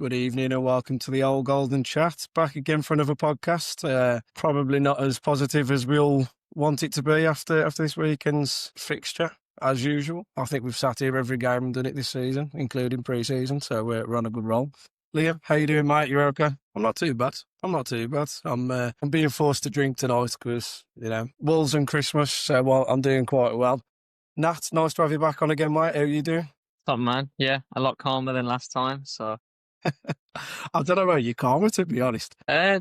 Good evening and welcome to the Old Golden Chat. Back again for another podcast. Probably not as positive as we all want it to be after this weekend's fixture, as usual. I think we've sat here every game and done it this season, including pre-season, so we're on a good roll. Liam, how you doing, mate? You okay? I'm not too bad. I'm being forced to drink tonight because, Wolves and Christmas, so I'm doing quite well. Nat, nice to have you back on again, mate. How you doing? Top man, yeah, a lot calmer than last time. So, I don't know about you, calmer, to be honest.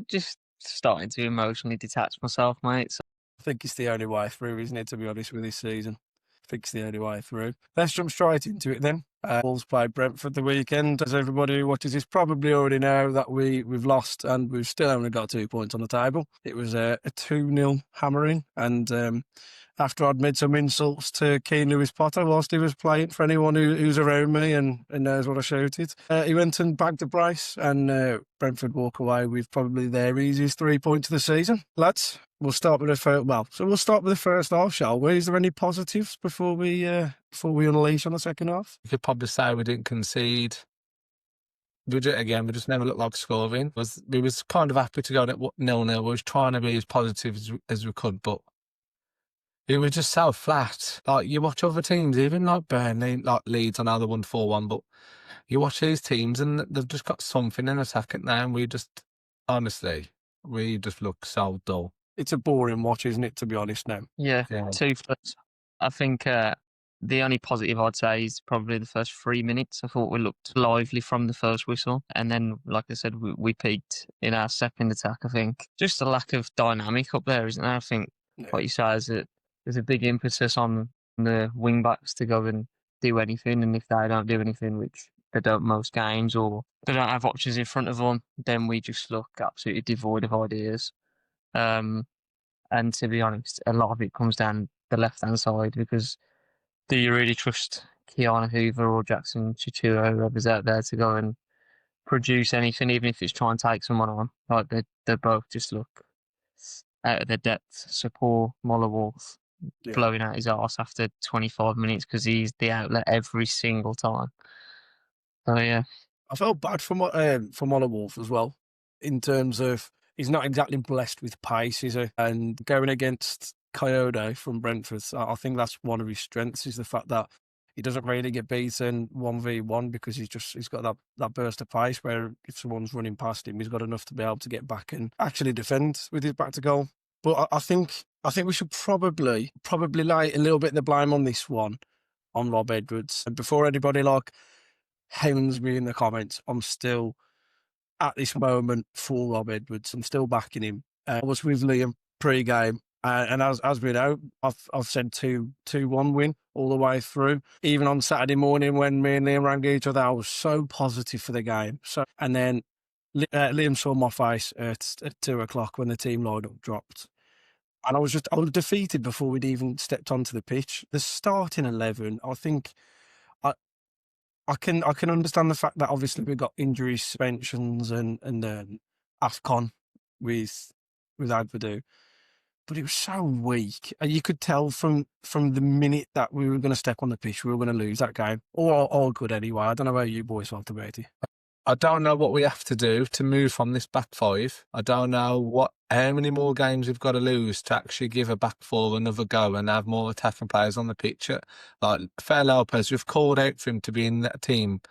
just starting to emotionally detach myself, mate. So, I think it's the only way through, isn't it, to be honest, with this season? I think it's the only way through. Let's jump straight into it then. Wolves played Brentford the weekend. As everybody who watches this probably already know that we've lost and we've still only got 2 points on the table. It was a 2-0 hammering, and after I'd made some insults to Keane Lewis Potter whilst he was playing, for anyone who's around me and knows what I shouted, he went and bagged a brace, and Brentford walk away with probably their easiest 3 points of the season. Lads, we'll start with we'll start with the first half, shall we? Is there any positives before we unleash on the second half? You could probably say we didn't concede. We just never looked like scoring. We was kind of happy to go at 0-0. We was trying to be as positive as we could, but it was just so flat. Like, you watch other teams, even like Burnley, like Leeds, I know they won 4-1, but you watch these teams and they've just got something in attacking now, and we just look so dull. It's a boring watch, isn't it, to be honest now? yeah. Toothless. I think the only positive I'd say is probably the first 3 minutes. I thought we looked lively from the first whistle, and then, like I said, we peaked in our second attack. I think just a lack of dynamic up there, isn't there? I think what you say is that there's a big impetus on the wing backs to go and do anything, and if they don't do anything, which they don't most games, or they don't have options in front of them, then we just look absolutely devoid of ideas. And to be honest, a lot of it comes down the left-hand side, because do you really trust Keanu Hoover or Jackson Chichiro, whoever's out there, to go and produce anything, even if it's try and take someone on? Like, they both just look out of their depth. So poor Mollerwolf blowing out his arse after 25 minutes because he's the outlet every single time. So, yeah. I felt bad for Mollerwolf as well, in terms of he's not exactly blessed with pace, is he? And going against Coyote from Brentford, I think that's one of his strengths, is the fact that he doesn't really get beaten 1v1 because he's got that burst of pace where if someone's running past him, he's got enough to be able to get back and actually defend with his back to goal. But I think we should probably lay a little bit of the blame on this one on Rob Edwards. And before anybody hounds me in the comments, I'm still at this moment for Rob Edwards. I'm still backing him. I was with Liam pre-game, and as we know, I've said 2-1 win all the way through. Even on Saturday morning when me and Liam rang each other, I was so positive for the game. And then Liam saw my face at 2:00 when the team lineup dropped. And I was defeated before we'd even stepped onto the pitch. The starting 11, I think, I can understand the fact that obviously we got injury suspensions and AFCON with Adverdue, but it was so weak. And you could tell from the minute that we were going to step on the pitch, we were going to lose that game. All good anyway. I don't know how you boys felt about it. I don't know what we have to do to move from this back five. I don't know how many more games we've got to lose to actually give a back four another go and have more attacking players on the pitch. Like Fer Lopez, we've called out for him to be in that team,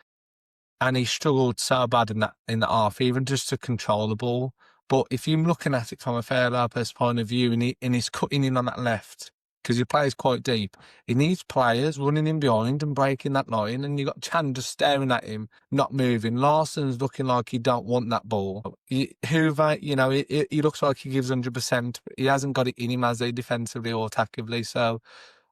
and he struggled so bad in the half, even just to control the ball. But if you're looking at it from a Fer Lopez point of view, and he's cutting in on that left, because he plays quite deep, he needs players running in behind and breaking that line, and you got Chan just staring at him, not moving. Larson's looking like he don't want that ball. Hoover, he looks like he gives 100%, but he hasn't got it in him, as he, defensively or attackively. So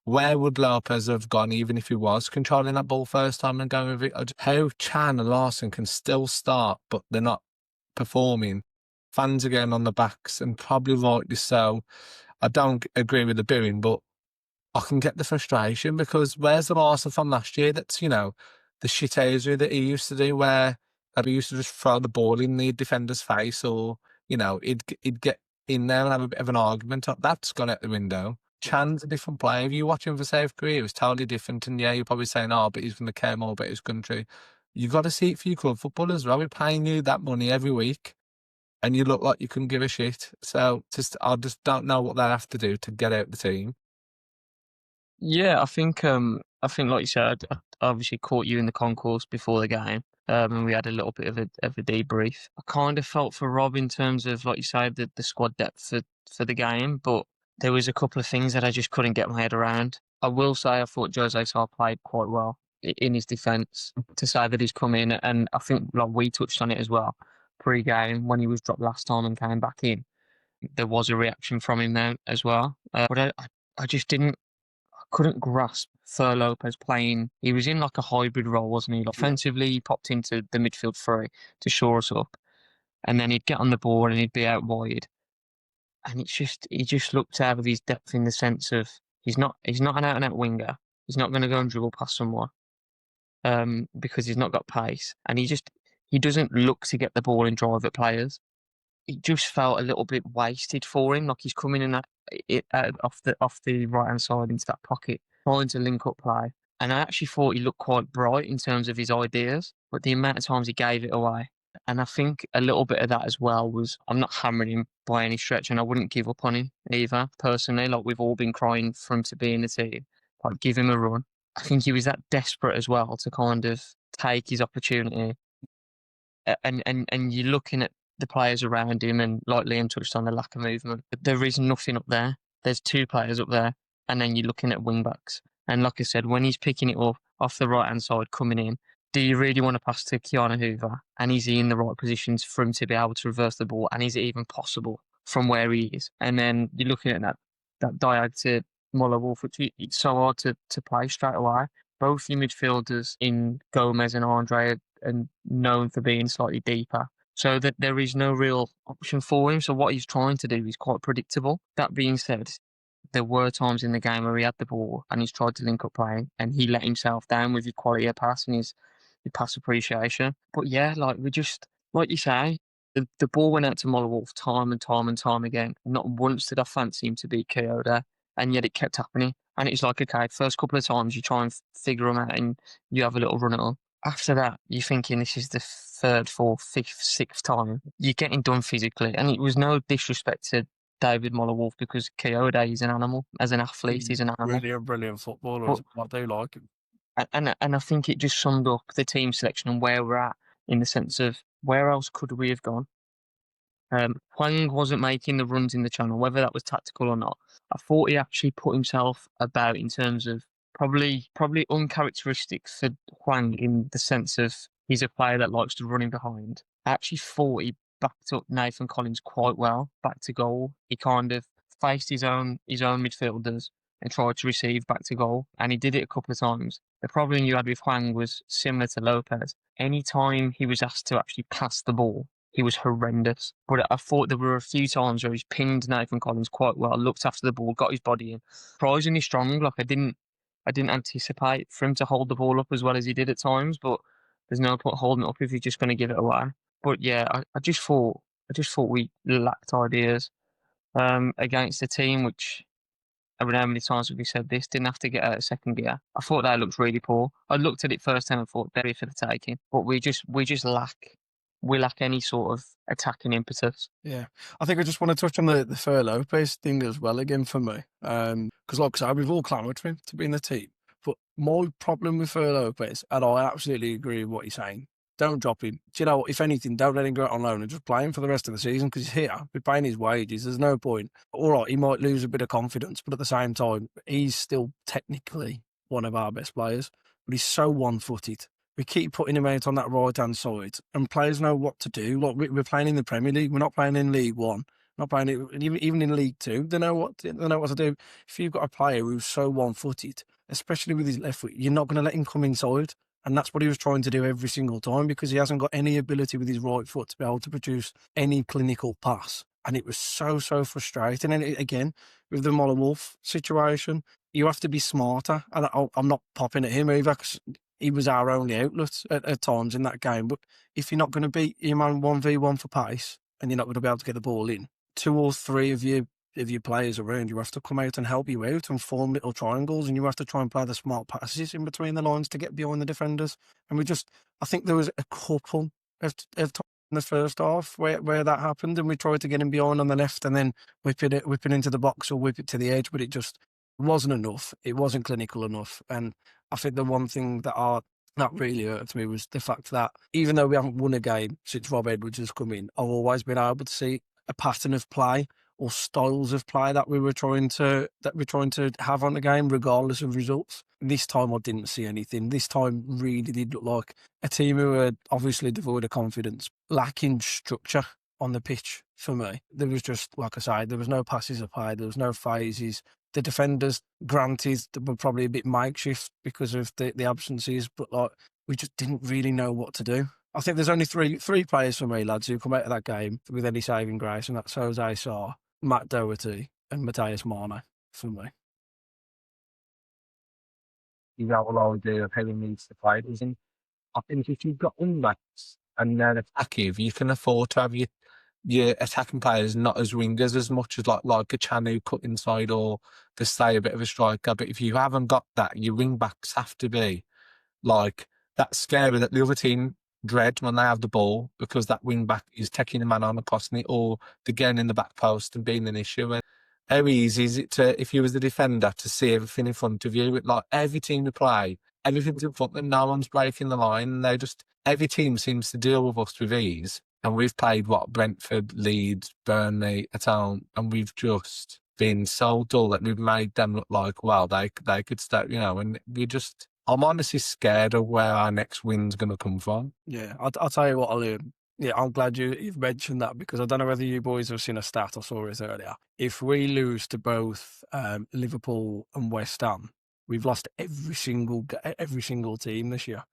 where would Lopez have gone, even if he was controlling that ball first time and going with it? How Chan and Larson can still start, but they're not performing. Fans are getting on the backs, and probably rightly so. I don't agree with the booing, but I can get the frustration, because where's the Larson from last year? That's, the shithousery that he used to do, where he used to just throw the ball in the defender's face, or, he'd get in there and have a bit of an argument. That's gone out the window. Chan's a different player. If you watch him for South Korea, it was totally different. And yeah, you're probably saying, but he's going to care more about his country. You got to see it for your club footballers, right? We're paying you that money every week, and you look like you couldn't give a shit. So I just don't know what they have to do to get out the team. Yeah, I think like you said, I obviously caught you in the concourse before the game, and we had a little bit of a debrief. I kind of felt for Rob in terms of, like you said, the squad depth for the game, but there was a couple of things that I just couldn't get my head around. I will say I thought Jose Sá played quite well in his defence. To say that he's come in, and I think like we touched on it as well pre-game when he was dropped last time and came back in. There was a reaction from him there as well, but I just didn't. Couldn't grasp Fer Lopez playing. He was in like a hybrid role, wasn't he? Like, offensively, he popped into the midfield three to shore us up, and then he'd get on the ball and he'd be out wide. And he just looked out of his depth in the sense of he's not an out and out winger. He's not going to go and dribble past someone because he's not got pace, and he doesn't look to get the ball and drive at players. It just felt a little bit wasted for him. Like he's coming in off the right hand side into that pocket, trying to link up play. And I actually thought he looked quite bright in terms of his ideas, but the amount of times he gave it away. And I think a little bit of that as well was I'm not hammering him by any stretch, and I wouldn't give up on him either. Personally, like we've all been crying for him to be in the team, like give him a run. I think he was that desperate as well to kind of take his opportunity. And you're looking at the players around him, and like Liam touched on the lack of movement. There is nothing up there. There's two players up there, and then you're looking at wing backs. And like I said, when he's picking it up off the right hand side coming in, do you really want to pass to Keanu Hoover? And is he in the right positions for him to be able to reverse the ball? And is it even possible from where he is? And then you're looking at that diag to Muller Wolf, which it's so hard to play straight away. Both your midfielders in Gomez and Andre are known for being slightly deeper, so that there is no real option for him. So what he's trying to do is quite predictable. That being said, there were times in the game where he had the ball and he's tried to link up play and he let himself down with his quality of pass and his pass appreciation. But yeah, like you say, the ball went out to Molotov time and time and time again. Not once did I fancy him to beat Kyoto, and yet it kept happening. And it's like, okay, first couple of times you try and figure them out and you have a little run at them. After that, you're thinking this is the third, fourth, fifth, sixth time. You're getting done physically. And it was no disrespect to David Molotov because Kyoto is an animal. As an athlete, he's an animal. Really a brilliant footballer. But, I do like him. And I think it just summed up the team selection and where we're at in the sense of where else could we have gone? Hwang wasn't making the runs in the channel, whether that was tactical or not. I thought he actually put himself about in terms of probably uncharacteristic for Hwang in the sense of he's a player that likes to run in behind. I actually thought he backed up Nathan Collins quite well, back to goal. He kind of faced his own midfielders and tried to receive back to goal, and he did it a couple of times. The problem you had with Hwang was similar to Lopez. Anytime he was asked to actually pass the ball, he was horrendous. But I thought there were a few times where he's pinned Nathan Collins quite well, looked after the ball, got his body in. Surprisingly strong. Like I didn't anticipate for him to hold the ball up as well as he did at times, but there's no point holding it up if you're just going to give it away. But yeah, I just thought we lacked ideas against a team which, I don't know how many times have we said this, didn't have to get out of second gear. I thought that looked really poor. I looked at it first time and thought very for the taking, but we just lack any sort of attacking impetus. Yeah, I think I just want to touch on the Fer Lopez thing as well again for me, because like I said, we've all clamoured for him to be in the team. But my problem with Fer Lopez, and I absolutely agree with what you're saying, don't drop him. Do you know what? If anything, don't let him go out on loan and just play him for the rest of the season because he's here. We're paying his wages. There's no point. All right, he might lose a bit of confidence, but at the same time, he's still technically one of our best players. But he's so one-footed. We keep putting him out on that right-hand side, and players know what to do. Like we're playing in the Premier League. We're not playing in League One. Not playing it even in League Two. They know what to do. If you've got a player who's so one-footed, especially with his left foot, you're not going to let him come inside. And that's what he was trying to do every single time because he hasn't got any ability with his right foot to be able to produce any clinical pass. And it was so frustrating. And again, with the Moller Wolf situation, you have to be smarter. And I'm not popping at him either because he was our only outlet at times in that game. But if you're not going to beat your man 1v1 for pace and you're not going to be able to get the ball in, 2 or 3 of your of your players around you have to come out and help you out and form little triangles, and you have to try and play the smart passes in between the lines to get behind the defenders. And I think there was a couple of times in the first half where that happened, and we tried to get him behind on the left and then whip it into the box or whip it to the edge, but it just wasn't enough. It wasn't clinical enough. And I think the one thing that really hurts me was the fact that even though we haven't won a game since Rob Edwards has come in, I've always been able to see a pattern of play or styles of play that we're trying to have on the game, regardless of results. This time I didn't see anything. This time really did look like a team who were obviously devoid of confidence, lacking structure on the pitch for me. There was just, like I say, there was no passes of play, there was no phases. The defenders, granted, were probably a bit makeshift because of the absences, but like we just didn't really know what to do. I think there's only three players for me, lads, who come out of that game with any saving grace, and that's Jose Sarr, Matt Doherty, and Matthias Mane for me. You have a whole idea of how he needs to play, doesn't he? I think if you've got wingbacks and then attacking, you can afford to have your attacking players not as wingers as much as like a Chanu cut inside or to stay a bit of a striker. But if you haven't got that, your wingbacks have to be like that scary that the other team dread when they have the ball because that wing back is taking a man on and costing it, or they're getting in the back post and being an issue. And how easy is it to, if you was the defender, to see everything in front of you? Like every team to play, everything's in front of them, no one's breaking the line. And every team seems to deal with us with ease. And we've played Brentford, Leeds, Burnley at home, and we've just been so dull that we've made them look like, well, they could start, and I'm honestly scared of where our next win's going to come from. Yeah, I'll tell you what, Liam. Yeah, I'm glad you've mentioned that because I don't know whether you boys have seen a stat or saw it earlier. If we lose to both Liverpool and West Ham, we've lost every single team this year.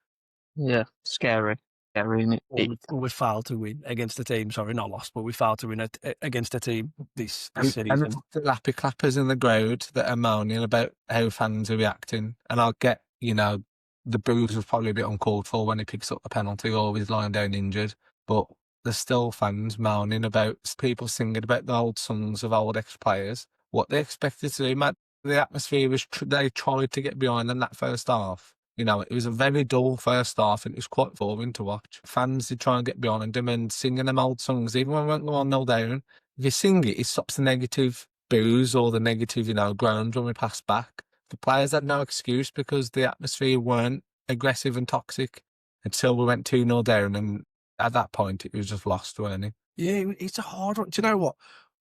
Yeah, scary. Scary. Or we failed to win against a team. Sorry, not lost, but we failed to win against a team this season. And the lappy clappers in the crowd that are moaning about how fans are reacting. And I'll get, the boos was probably a bit uncalled for when he picks up the penalty or he's lying down injured. But there's still fans moaning about people singing about the old songs of old ex-players. What they expected to do, man, the atmosphere was, they tried to get behind them that first half. It was a very dull first half and it was quite boring to watch. Fans did try and get behind them and singing them old songs, even when we went 1-0 down. If you sing it, it stops the negative boos or the negative, groans when we pass back. The players had no excuse because the atmosphere weren't aggressive and toxic until we went 2-0 down, and at that point it was just lost, weren't it? Yeah, it's a hard one. Do you know what?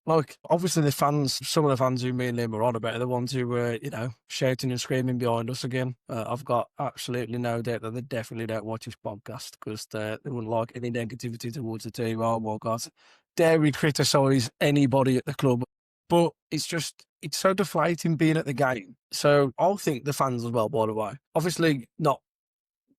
Like, obviously some of the fans who me and Liam are on about are the ones who were, shouting and screaming behind us again. I've got absolutely no doubt that they definitely don't watch this podcast because they wouldn't like any negativity towards the team. Oh my God. Dare we criticise anybody at the club? But it's so deflating being at the game. So I'll think the fans as well, by the way. Obviously not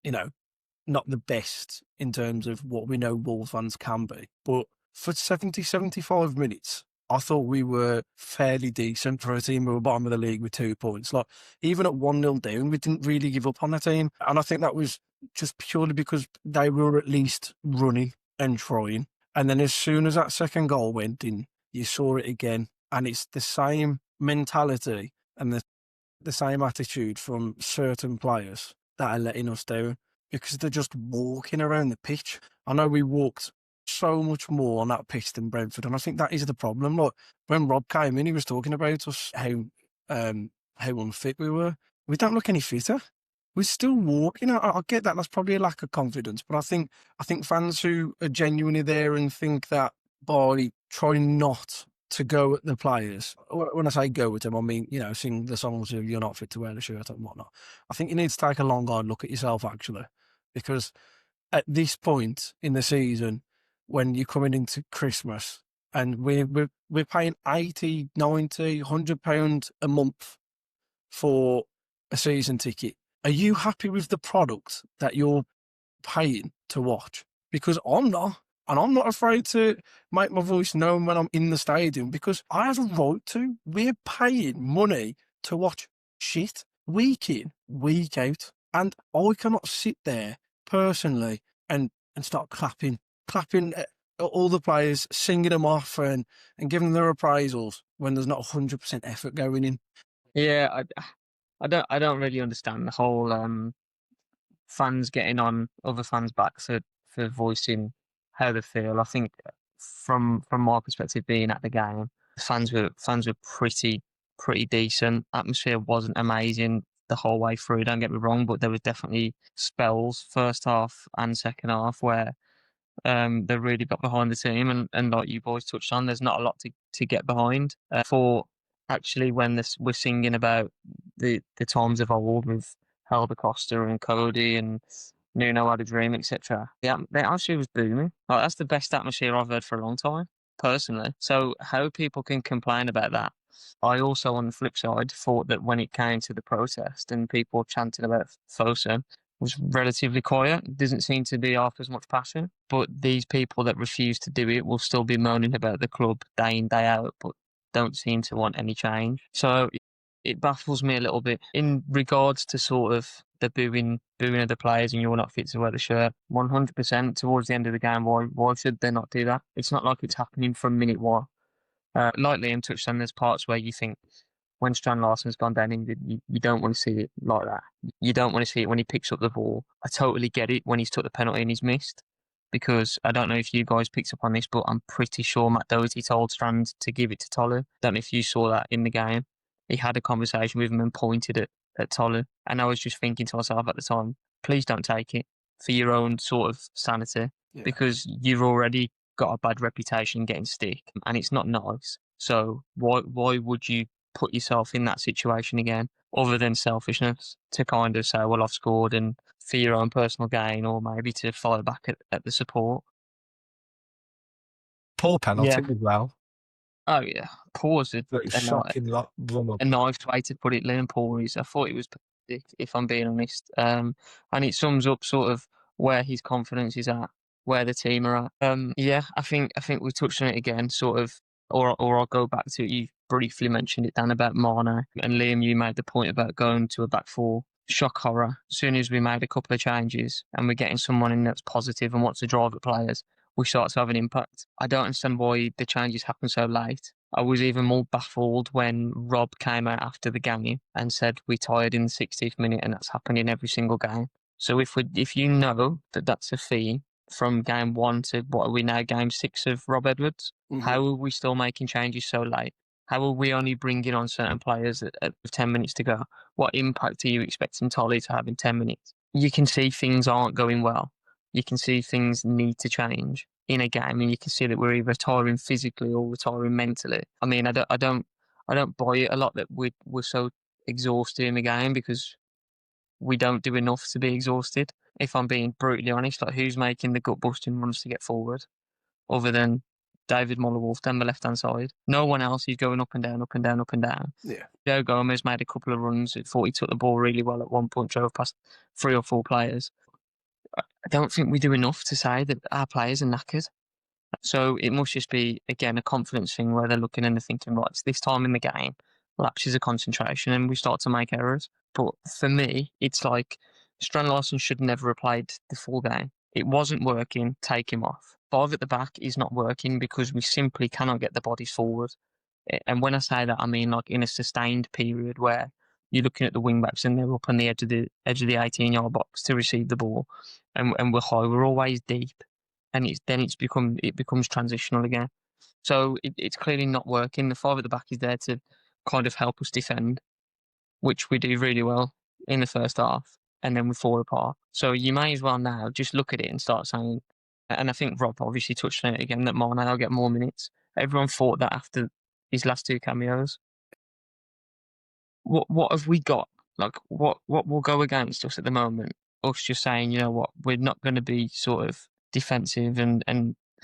the best in terms of what we know Wolves fans can be. But for 70, 75 minutes, I thought we were fairly decent for a team who were bottom of the league with 2 points. Like, even at 1-0 down, we didn't really give up on the team. And I think that was just purely because they were at least running and trying. And then as soon as that second goal went in, you saw it again. And it's the same mentality and the same attitude from certain players that are letting us down because they're just walking around the pitch. I know we walked so much more on that pitch than Brentford, and I think that is the problem. Like, when Rob came in, he was talking about us, how unfit we were. We don't look any fitter. We're still walking. I get that. That's probably a lack of confidence, but I think fans who are genuinely there and think that by trying not to go at the players, when I say go at them, I mean, sing the songs of "You're Not Fit to Wear the Shirt" and whatnot. I think you need to take a long, hard look at yourself, actually, because at this point in the season, when you're coming into Christmas and we're paying 80, 90, £100 a month for a season ticket, are you happy with the product that you're paying to watch? Because I'm not. And I'm not afraid to make my voice known when I'm in the stadium because I have a right to. We're paying money to watch shit week in, week out. And I cannot sit there personally and start clapping all the players singing them off and giving them their appraisals when there's not 100% effort going in. Yeah, I don't really understand the whole fans getting on other fans' backs for voicing how they feel. I think from my perspective, being at the game, fans were pretty decent. Atmosphere wasn't amazing the whole way through. Don't get me wrong, but there was definitely spells first half and second half where they really got behind the team, and like you boys touched on, there's not a lot to get behind. For actually, when we're singing about the times of old with Helder Costa and Cody and Nuno had a dream, etc. Yeah, the atmosphere was booming. Like, that's the best atmosphere I've heard for a long time, personally. So how people can complain about that? I also, on the flip side, thought that when it came to the protest and people chanting about Fosun, was relatively quiet. It doesn't seem to be half as much passion. But these people that refuse to do it will still be moaning about the club day in, day out, but don't seem to want any change. So it baffles me a little bit in regards to sort of the booing of the players and you're not fit to wear the shirt. 100% towards the end of the game. Why should they not do that? It's not like it's happening from minute one. Like Liam touched on, there's parts where you think when Strand Larsen's gone down injured, you don't want to see it like that. You don't want to see it when he picks up the ball. I totally get it when he's took the penalty and he's missed, because I don't know if you guys picked up on this, but I'm pretty sure Matt Doherty told Strand to give it to Tolu. Don't know if you saw that in the game. He had a conversation with him and pointed at Tolu. And I was just thinking to myself at the time, please don't take it for your own sort of sanity, because you've already got a bad reputation getting stick and it's not nice. So why would you put yourself in that situation again, other than selfishness, to kind of say, well, I've scored and for your own personal gain, or maybe to fire back at the support? Poor penalty as well. Oh yeah, poor was Shocking lot. a nice way to put it. Liam Poor is. I thought it was pathetic, if I'm being honest. And it sums up sort of where his confidence is at, where the team are at. Yeah, I think we touched on it again, sort of, or I'll go back to it. You briefly mentioned it, Dan, about Mane, and Liam, you made the point about going to a back four. Shock horror. As soon as we made a couple of changes and we're getting someone in that's positive and wants to drive at players, we start to have an impact. I don't understand why the changes happen so late. I was even more baffled when Rob came out after the game and said we tired in the 60th minute, and that's happened in every single game. So if you know that that's a theme from game one to what are we now, game 6 of Rob Edwards, how are we still making changes so late? How are we only bringing on certain players at 10 minutes to go? What impact are you expecting Tolly to have in 10 minutes? You can see things aren't going well. You can see things need to change in a game, and you can see that we're either retiring physically or retiring mentally. I mean, I don't buy it a lot that we're so exhausted in the game, because we don't do enough to be exhausted. If I'm being brutally honest, like, who's making the gut busting runs to get forward, other than David Mollerwolf down the left hand side? No one else is going up and down, up and down, up and down. Yeah. Joe Gomez made a couple of runs. I thought he took the ball really well at one point, drove past 3 or 4 players. I don't think we do enough to say that our players are knackered. So it must just be, again, a confidence thing where they're looking and they're thinking, right, it's this time in the game, lapses of concentration, and we start to make errors. But for me, it's like Strand Larsen should never have played the full game. It wasn't working, take him off. 5 at the back is not working because we simply cannot get the bodies forward. And when I say that, I mean like in a sustained period where you're looking at the wing backs and they're up on the edge of the 18-yard box to receive the ball, and we're high. We're always deep, and it becomes transitional again. So it's clearly not working. The 5 at the back is there to kind of help us defend, which we do really well in the first half, and then we fall apart. So you may as well now just look at it and start saying, and I think Rob obviously touched on it again, that Mane will get more minutes. Everyone thought that after his last 2 cameos. What have we got? Like, what will go against us at the moment? Us just saying, you know what, we're not going to be sort of defensive and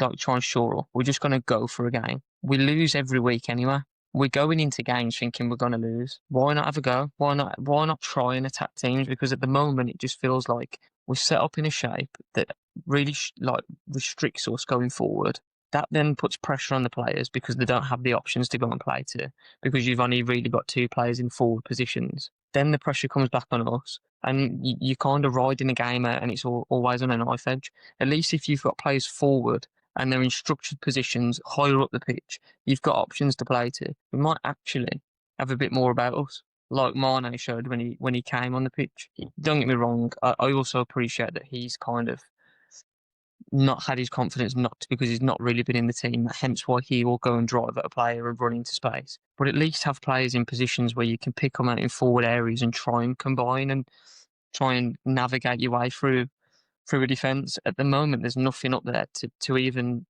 like try and shore up. We're just going to go for a game. We lose every week anyway. We're going into games thinking we're going to lose. Why not have a go? Why not try and attack teams? Because at the moment it just feels like we're set up in a shape that really like restricts us going forward. That then puts pressure on the players because they don't have the options to go and play to, because you've only really got 2 players in forward positions. Then the pressure comes back on us, and you kind of riding a game out, and it's always on a knife edge. At least if you've got players forward and they're in structured positions higher up the pitch, you've got options to play to. We might actually have a bit more about us, like Mane showed when he came on the pitch. Don't get me wrong, I also appreciate that he's kind of not had his confidence knocked because he's not really been in the team, hence why he will go and drive at a player and run into space. But at least have players in positions where you can pick them out in forward areas and try and combine and try and navigate your way through a defence. At the moment, there's nothing up there to even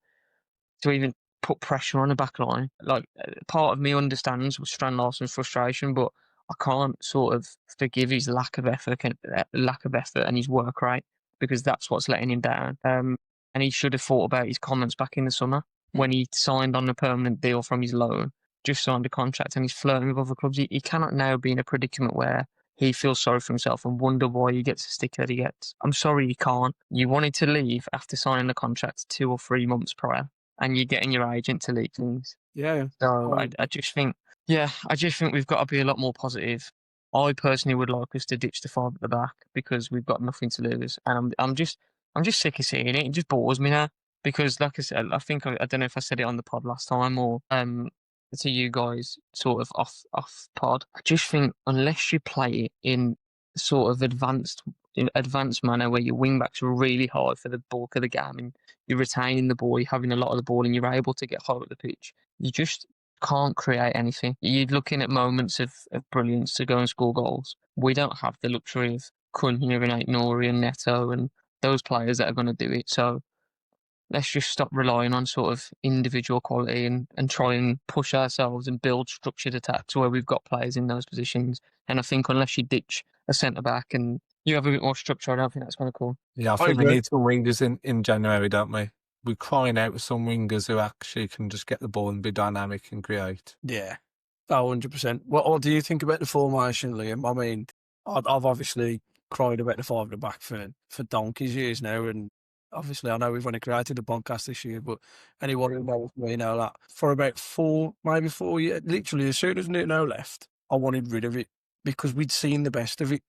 put pressure on the back line. Like, part of me understands Strand Larsen's frustration, but I can't sort of forgive his lack of effort and his work rate, because that's what's letting him down. And he should have thought about his comments back in the summer when he signed on a permanent deal from his loan, just signed a contract, and he's flirting with other clubs. He cannot now be in a predicament where he feels sorry for himself and wonder why he gets the stick that he gets. I'm sorry, you can't. You wanted to leave after signing the contract 2 or 3 months prior, and you're getting your agent to leak things. Yeah. So I just think we've got to be a lot more positive. I personally would like us to ditch the 5 at the back because we've got nothing to lose, and I'm just sick of seeing it. It just bores me now because, like I said, I think I don't know if I said it on the pod last time or to you guys sort of off pod. I just think unless you play it in sort of advanced manner where your wing backs are really high for the bulk of the game and you're retaining the ball, you're having a lot of the ball, and you're able to get high up the pitch, you just can't create anything. You're looking at moments of brilliance to go and score goals. We don't have the luxury of Cunha and Aït-Nouri and Neto and those players that are going to do it. So let's just stop relying on sort of individual quality and try and push ourselves and build structured attacks where we've got players in those positions. And I think unless you ditch a centre back and you have a bit more structure, I don't think that's going to cool. Yeah, I think we need some wingers in January, don't we? We're crying out with some wingers who actually can just get the ball and be dynamic and create. Yeah. 100%. What do you think about the formation, Liam? I mean, I've obviously cried about the 5 at the back for donkey's years now, and obviously I know we've only created a podcast this year, but anyone who knows me know that for about 4 years, literally as soon as Nuno left, I wanted rid of it because we'd seen the best of it.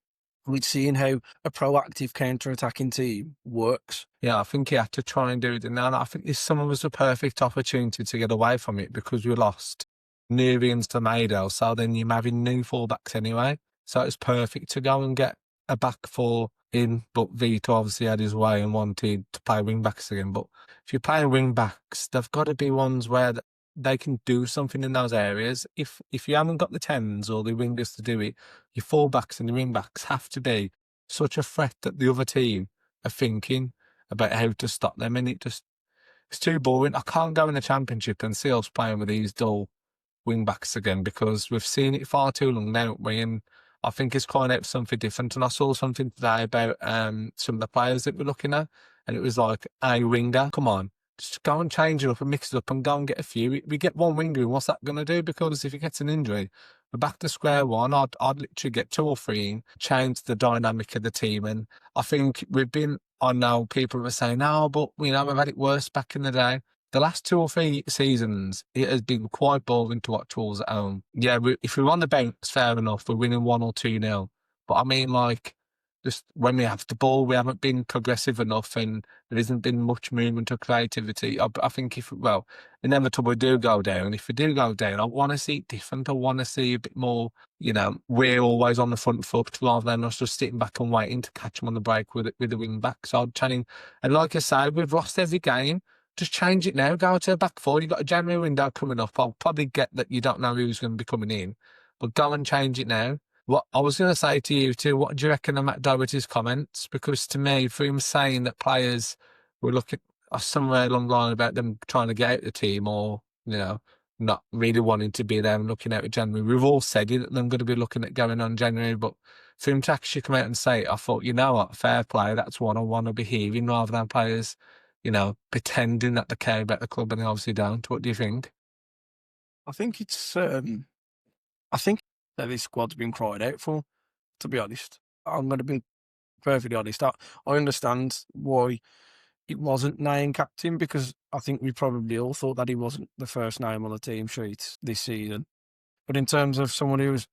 We'd seen how a proactive counter-attacking team works. Yeah, I think he had to try and do it. And now I think this summer was a perfect opportunity to get away from it because we lost Nuri and Tomato. So then you're having new fullbacks anyway. So it's perfect to go and get a back 4 in. But Vito obviously had his way and wanted to play wing backs again. But if you're playing wing backs, they've got to be ones where they can do something in those areas. If you haven't got the 10s or the wingers to do it, your fullbacks and the wing backs have to be such a threat that the other team are thinking about how to stop them, and it's too boring. I can't go in the Championship and see us playing with these dull wing backs again because we've seen it far too long now, haven't we? And I think it's crying out for something different. And I saw something today about some of the players that we're looking at, and it was like, a winger, come on, just go and change it up and mix it up and go and get a few. We get one winger, and what's that going to do? Because if he gets an injury, we're back to square one. I'd literally get 2 or 3 in, change the dynamic of the team. And I think we've been, I know people were saying, oh, but we've had it worse back in the day. The last 2 or 3 seasons, it has been quite boring to watch Wolves at home. Yeah, if we're on the bounce, fair enough, we're winning 1 or 2-0. But I mean, like, just when we have the ball, we haven't been progressive enough and there hasn't been much movement or creativity. I think inevitably we do go down. If we do go down, I want to see it different. I want to see a bit more, we're always on the front foot rather than us just sitting back and waiting to catch them on the break with the wing back. So I'd change. And like I say, we've lost every game. Just change it now. Go to a back 4. You've got a January window coming up. I'll probably get that you don't know who's going to be coming in, but go and change it now. What I was going to say to you too, what do you reckon of Matt Doherty's comments? Because to me, for him saying that players were looking somewhere along the line about them trying to get out the team or, not really wanting to be there and looking out at January. We've all said it, that they're going to be looking at going on January, but for him to actually come out and say it, I thought, you know what, fair play, that's what I want to be hearing rather than players, pretending that they care about the club and they obviously don't. What do you think? I think it's, I think that this squad's been cried out for, to be honest. I'm going to be perfectly honest. I understand why it wasn't named captain because I think we probably all thought that he wasn't the first name on the team sheet this season. But in terms of someone who's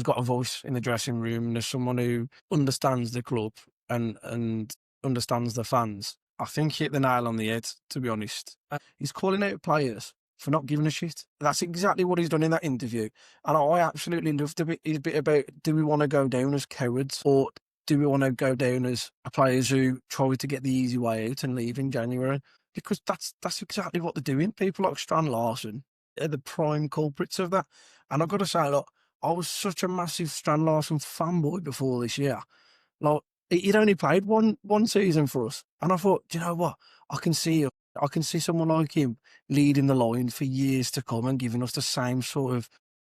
got a voice in the dressing room and there's someone who understands the club and understands the fans, I think he hit the nail on the head, to be honest. He's calling out players for not giving a shit. That's exactly what he's done in that interview. And I absolutely loved his bit about, do we want to go down as cowards, or do we want to go down as players who try to get the easy way out and leave in January? Because that's exactly what they're doing. People like Strand Larsen are the prime culprits of that. And I've got to say, look, I was such a massive Strand Larsen fanboy before this year. Like, he'd only played one season for us, and I thought, do you know what? I can see someone like him leading the line for years to come and giving us the same sort of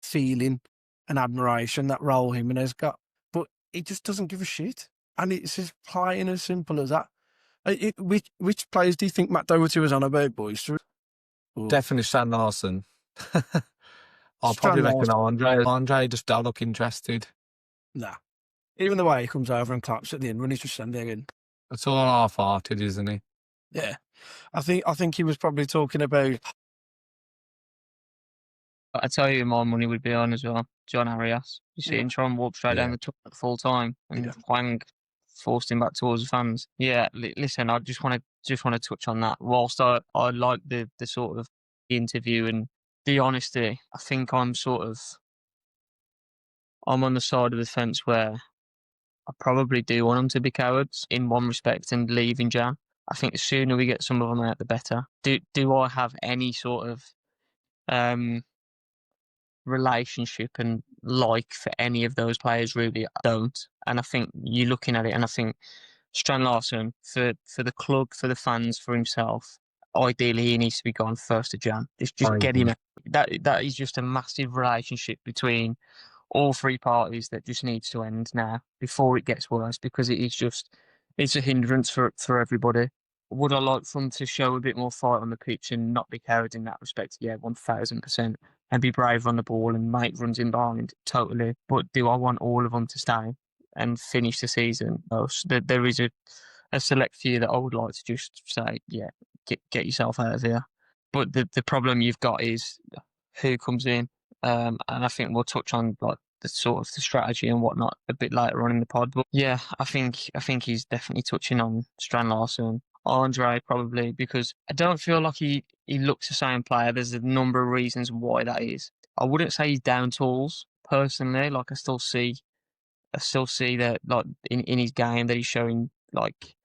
feeling and admiration that Raul Jimenez got. But he just doesn't give a shit, and it's as plain as simple as that. Which players do you think Matt Doherty was on about, boys? Definitely Stan Larsen. I'll Strand probably reckon Larsen. Andre just don't look interested. Nah. Even the way he comes over and claps at the end when he's just standing there in. It's all half-hearted, isn't he? Yeah. I think he was probably talking about. I tell you, who my money would be on as well. John Arias. You see him try and walk straight down Yeah. the top at full time, and Yeah. Huang forced him back towards the fans. Yeah, listen, I just want to touch on that. Whilst I like the sort of interview and the honesty, I think I'm on the side of the fence where I probably do want them to be cowards in one respect and leave in Jan. I think the sooner we get some of them out, the better. Do I have any sort of relationship and like for any of those players? Really, I don't. And I think you're looking at it, and I think Strand Larsen, for the club, for the fans, for himself, ideally he needs to be gone 1st of Jan. Just get him out. That is just a massive relationship between all three parties that just needs to end now before it gets worse, because it's a hindrance for everybody. Would I like them to show a bit more fight on the pitch and not be cowards in that respect? Yeah, 1000%. And be brave on the ball and make runs in behind, totally. But do I want all of them to stay and finish the season? No. So there is a select few that I would like to just say, yeah, get yourself out of here. But the problem you've got is who comes in. And I think we'll touch on like the sort of the strategy and whatnot a bit later on in the pod. But yeah, I think he's definitely touching on Strand Larsen. Andre probably, because I don't feel like he looks the same player. There's a number of reasons why that is. I wouldn't say he's down tools personally. Like I still see that like in his game that he's showing like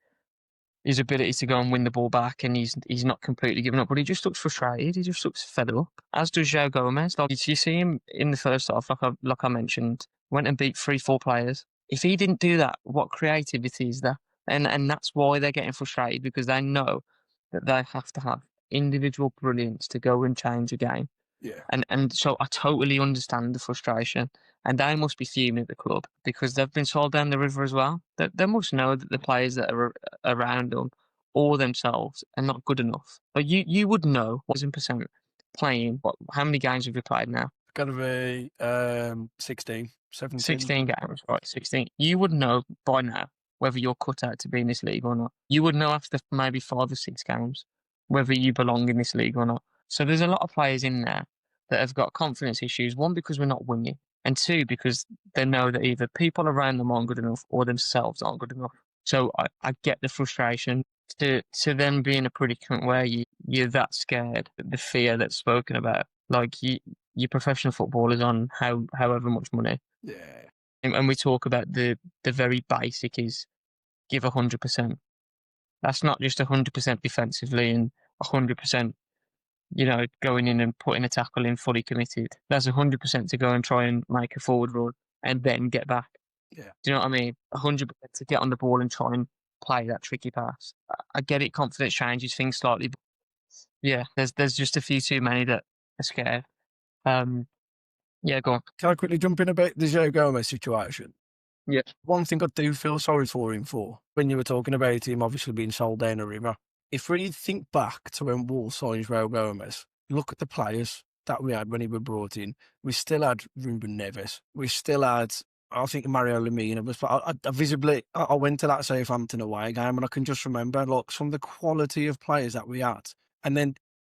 his ability to go and win the ball back, and he's not completely given up, but he just looks frustrated. He just looks fed up. As does João Gomez. Like you see him in the first half, like I mentioned, went and beat 3-4 players. If he didn't do that, what creativity is there? And that's why they're getting frustrated, because they know that they have to have individual brilliance to go and change a game. Yeah. And so I totally understand the frustration. And they must be fuming at the club because they've been sold down the river as well. They must know that the players that are around them or themselves are not good enough. But you would know 1,000% playing. How many games have you played now? Got to be 16, 17. 16 games, right? 16. You would know by now whether you're cut out to be in this league or not. You would know after maybe 5 or 6 games whether you belong in this league or not. So there's a lot of players in there that have got confidence issues. One, because we're not winning. And two, because they know that either people around them aren't good enough or themselves aren't good enough. So I get the frustration to then be in a predicament where you're that scared, the fear that's spoken about. Like your professional footballers on however much money. Yeah. And we talk about the very basic is give 100%. That's not just 100% defensively and 100%, going in and putting a tackle in fully committed. That's 100% to go and try and make a forward run and then get back. Yeah. Do you know what I mean? 100% to get on the ball and try and play that tricky pass. I get it. Confidence changes things slightly. But yeah, there's just a few too many that are scared. Yeah, go on. Can I quickly jump in about the João Gomez situation? Yeah. One thing I do feel sorry for him for, when you were talking about him obviously being sold down a river, if we think back to when Wolves signed João Gomez, look at the players that we had when he was brought in. We still had Ruben Neves. We still had, I think, Mario Lemina. I went to that Southampton away game and I can just remember like some of the quality of players that we had. And then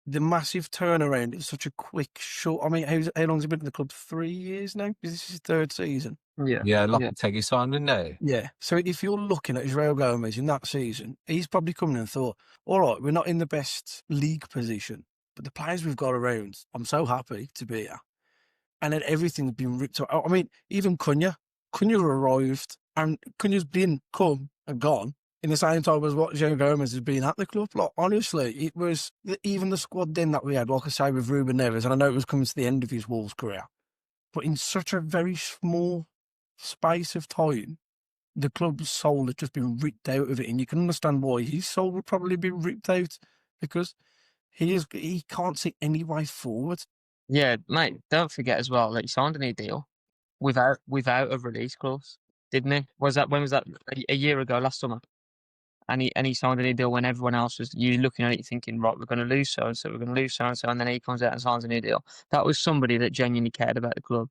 the massive turnaround in such a quick, short. I mean, how long's he been in the club? 3 years now? Is this his third season? Yeah. Yeah, Yeah. Lopetegui signed, didn't he? Yeah. So if you're looking at Israel Gomez in that season, he's probably coming and thought, all right, we're not in the best league position, but the players we've got around, I'm so happy to be here. And then everything's been ripped up. I mean, even Cunha arrived, and Cunha's come and gone in the same time as what Joe Gomez has been at the club. Like, honestly, it was even the squad then that we had, like I say, with Ruben Neves, and I know it was coming to the end of his Wolves career, but in such a very small space of time, the club's soul had just been ripped out of it, and you can understand why his soul would probably be ripped out, because he can't see any way forward. Yeah, mate, don't forget as well that he signed a new deal without a release clause, didn't he? When was that? A year ago, last summer. And he signed a new deal when everyone else was you looking at it thinking, right, we're gonna lose so and so, we're gonna lose so and so, and then he comes out and signs a new deal. That was somebody that genuinely cared about the club.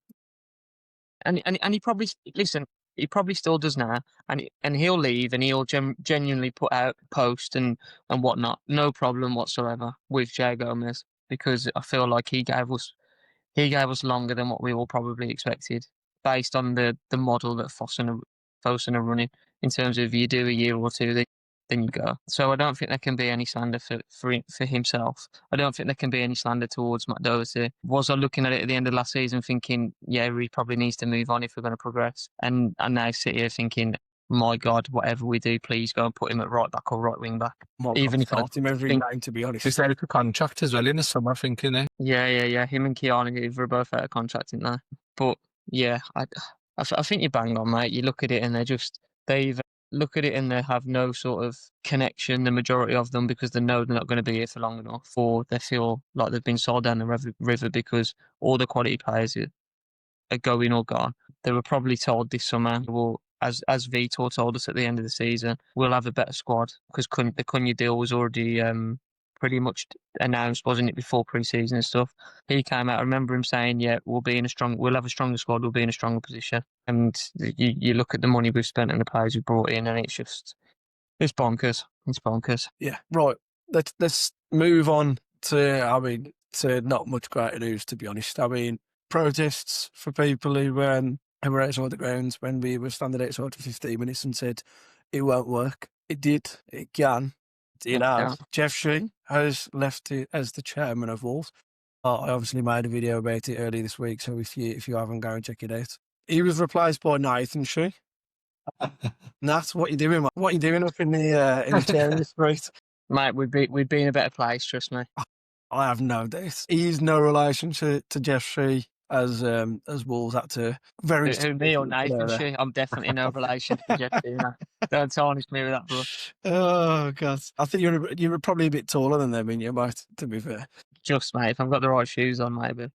And he probably listen, he probably still does now, and he'll leave and he'll genuinely put out post and whatnot, no problem whatsoever with Jay Gomez, because I feel like he gave us longer than what we all probably expected, based on the model that Fosun are running, in terms of you do a year or two, then you go. So I don't think there can be any slander for himself. I don't think there can be any slander towards Matt Doherty. Was I looking at it at the end of last season thinking, yeah, he probably needs to move on if we're going to progress? And I now sit here thinking, my God, whatever we do, please go and put him at right back or right wing back. Might Even if I start him every think, game, to be honest. He's out of contract as well in the summer, I think, isn't he? yeah. Him and Keanu Hoover are both out of contract in there. But yeah, I think you bang on, mate. You look at it and they look at it and they have no sort of connection, the majority of them, because they know they're not going to be here for long enough, or they feel like they've been sold down the river because all the quality players are going or gone. They were probably told this summer, well, as Vitor told us at the end of the season, we'll have a better squad, because the Cunha deal was already pretty much announced, wasn't it, before pre-season and stuff. He came out, I remember him saying, yeah, we'll have a stronger squad, we'll be in a stronger position. And you look at the money we've spent and the players we've brought in, and it's bonkers. It's bonkers. Yeah, right. Let's move on to not much greater news, to be honest. I mean, protests for people who were outside the grounds when we were standing outside for 15 minutes and said it won't work. It did. It can. It has. Jeff SHI has left it as the chairman of Wolves. I obviously made a video about it earlier this week, so if you haven't, go and check it out. He was replaced by Nathan SHI. Nat, what you doing, mate? What you doing up in the chairman street? Mate, we'd be in a better place, trust me. I have no doubt. He's no relation to Jeff SHI, as Wolves had to very. Who, me or Nathan SHI? I'm definitely no relation to Jeff SHI. Don't tarnish me with that, bro. Oh God, I think you're probably a bit taller than them, you mate. To be fair, Just mate, if I've got the right shoes on, maybe.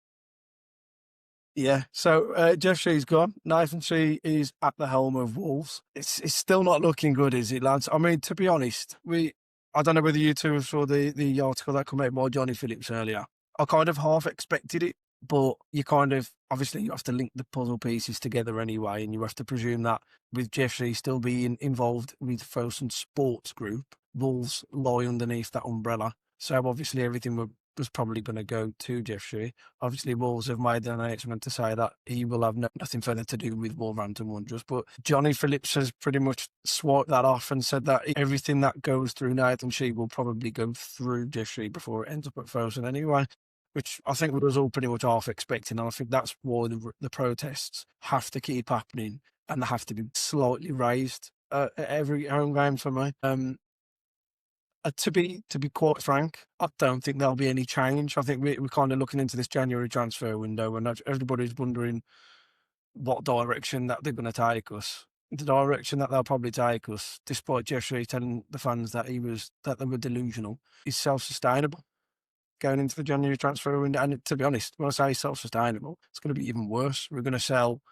Yeah. So Jeff SHI's gone. Nathan SHI is at the helm of Wolves. It's still not looking good, is it, lads? I mean, to be honest, I don't know whether you two saw the article that came out by Johnny Phillips earlier. I kind of half expected it, but you kind of, obviously you have to link the puzzle pieces together anyway, and you have to presume that with Jeff SHI still being involved with Fosun Sports Group, Wolves lie underneath that umbrella. So obviously everything was probably going to go to Jeff SHI. Obviously, Wolves have made an announcement to say that he will have nothing further to do with Wolverhampton Wanderers. But Johnny Phillips has pretty much swiped that off and said that everything that goes through Nathan SHI will probably go through Jeff SHI before it ends up at Fosun anyway, which I think we was all pretty much half expecting. And I think that's why the protests have to keep happening, and they have to be slightly raised at every home game for me. To be quite frank, I don't think there'll be any change. I think we're kind of looking into this January transfer window, and everybody's wondering what direction that they're going to take us. The direction that they'll probably take us, despite Jeff SHI telling the fans that they were delusional, is self-sustainable going into the January transfer window. And to be honest, when I say self-sustainable, it's going to be even worse. We're going to sell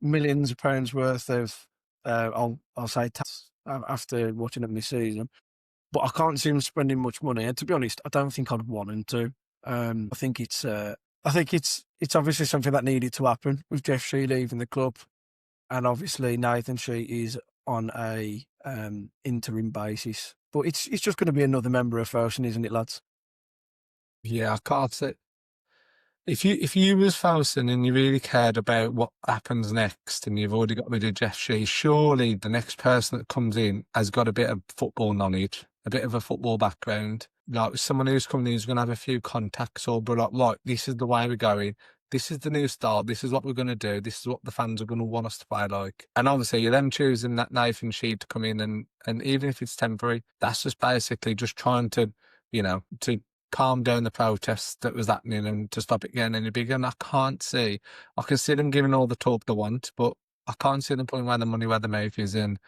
millions of pounds worth of, I'll say, after watching them this season. But I can't see him spending much money. And to be honest, I don't think I'd want him to. I think it's obviously something that needed to happen with Jeff SHI leaving the club, and obviously Nathan SHI is on a interim basis. But it's just going to be another member of Fosun, isn't it, lads? Yeah, I can't say. If you was Fowson and you really cared about what happens next, and you've already got rid of Jeff Shee, surely the next person that comes in has got a bit of football knowledge, a bit of a football background, like someone who's coming in who's going to have a few contacts, or but like, right, this is the way we're going. This is the new style. This is what we're going to do. This is what the fans are going to want us to play like. And obviously, you're then choosing that Nathan Shee to come in, and even if it's temporary, that's just basically just trying to, to calm down the protests that was happening and to stop it getting any bigger. And I can't see. I can see them giving all the talk they want, but I can't see them putting where the money where the mouth is and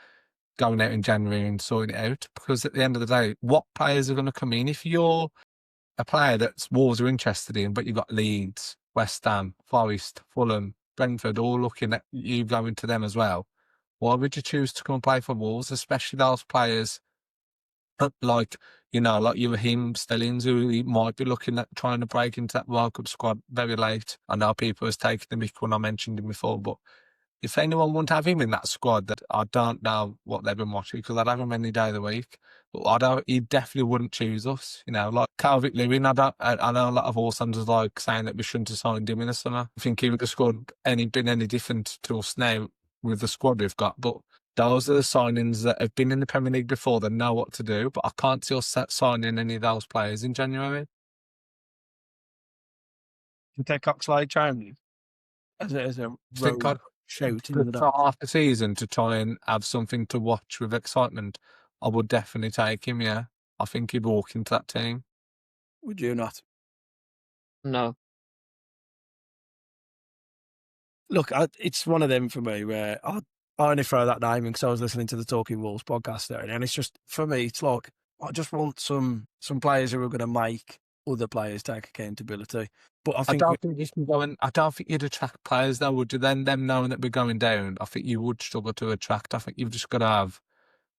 going out in January and sorting it out. Because at the end of the day, what players are going to come in? If you're a player that Wolves are interested in, but you've got Leeds, West Ham, Forest, Fulham, Brentford all looking at you going to them as well, why would you choose to come and play for Wolves, especially those players like, like you Raheem Stellings, who he might be looking at trying to break into that World Cup squad very late? I know people has taken the mick when I mentioned him before, but if anyone wouldn't have him in that squad, that I don't know what they've been watching, because I'd have him any day of the week. But he definitely wouldn't choose us. Like Calvert Lewin, I know a lot of Allsanders like saying that we shouldn't have signed him in the summer. I think he would have scored been any different to us now with the squad we've got. But those are the signings that have been in the Premier League before. They know what to do. But I can't see us signing any of those players in January. You take Oxlade Chamberlain as a I think rogue shout in the for dark. half a season to try and have something to watch with excitement, I would definitely take him. Yeah, I think he'd walk into that team. Would you not? No. Look, it's one of them for me where I only throw that name in because I was listening to the Talking Wolves podcast there, and it's just, for me, it's like I just want some players who are going to make other players take accountability. But I I think don't think you can go and I don't think you'd attract players though, would you? Then them knowing that we're going down, I think you would struggle to attract. I think you've just got to have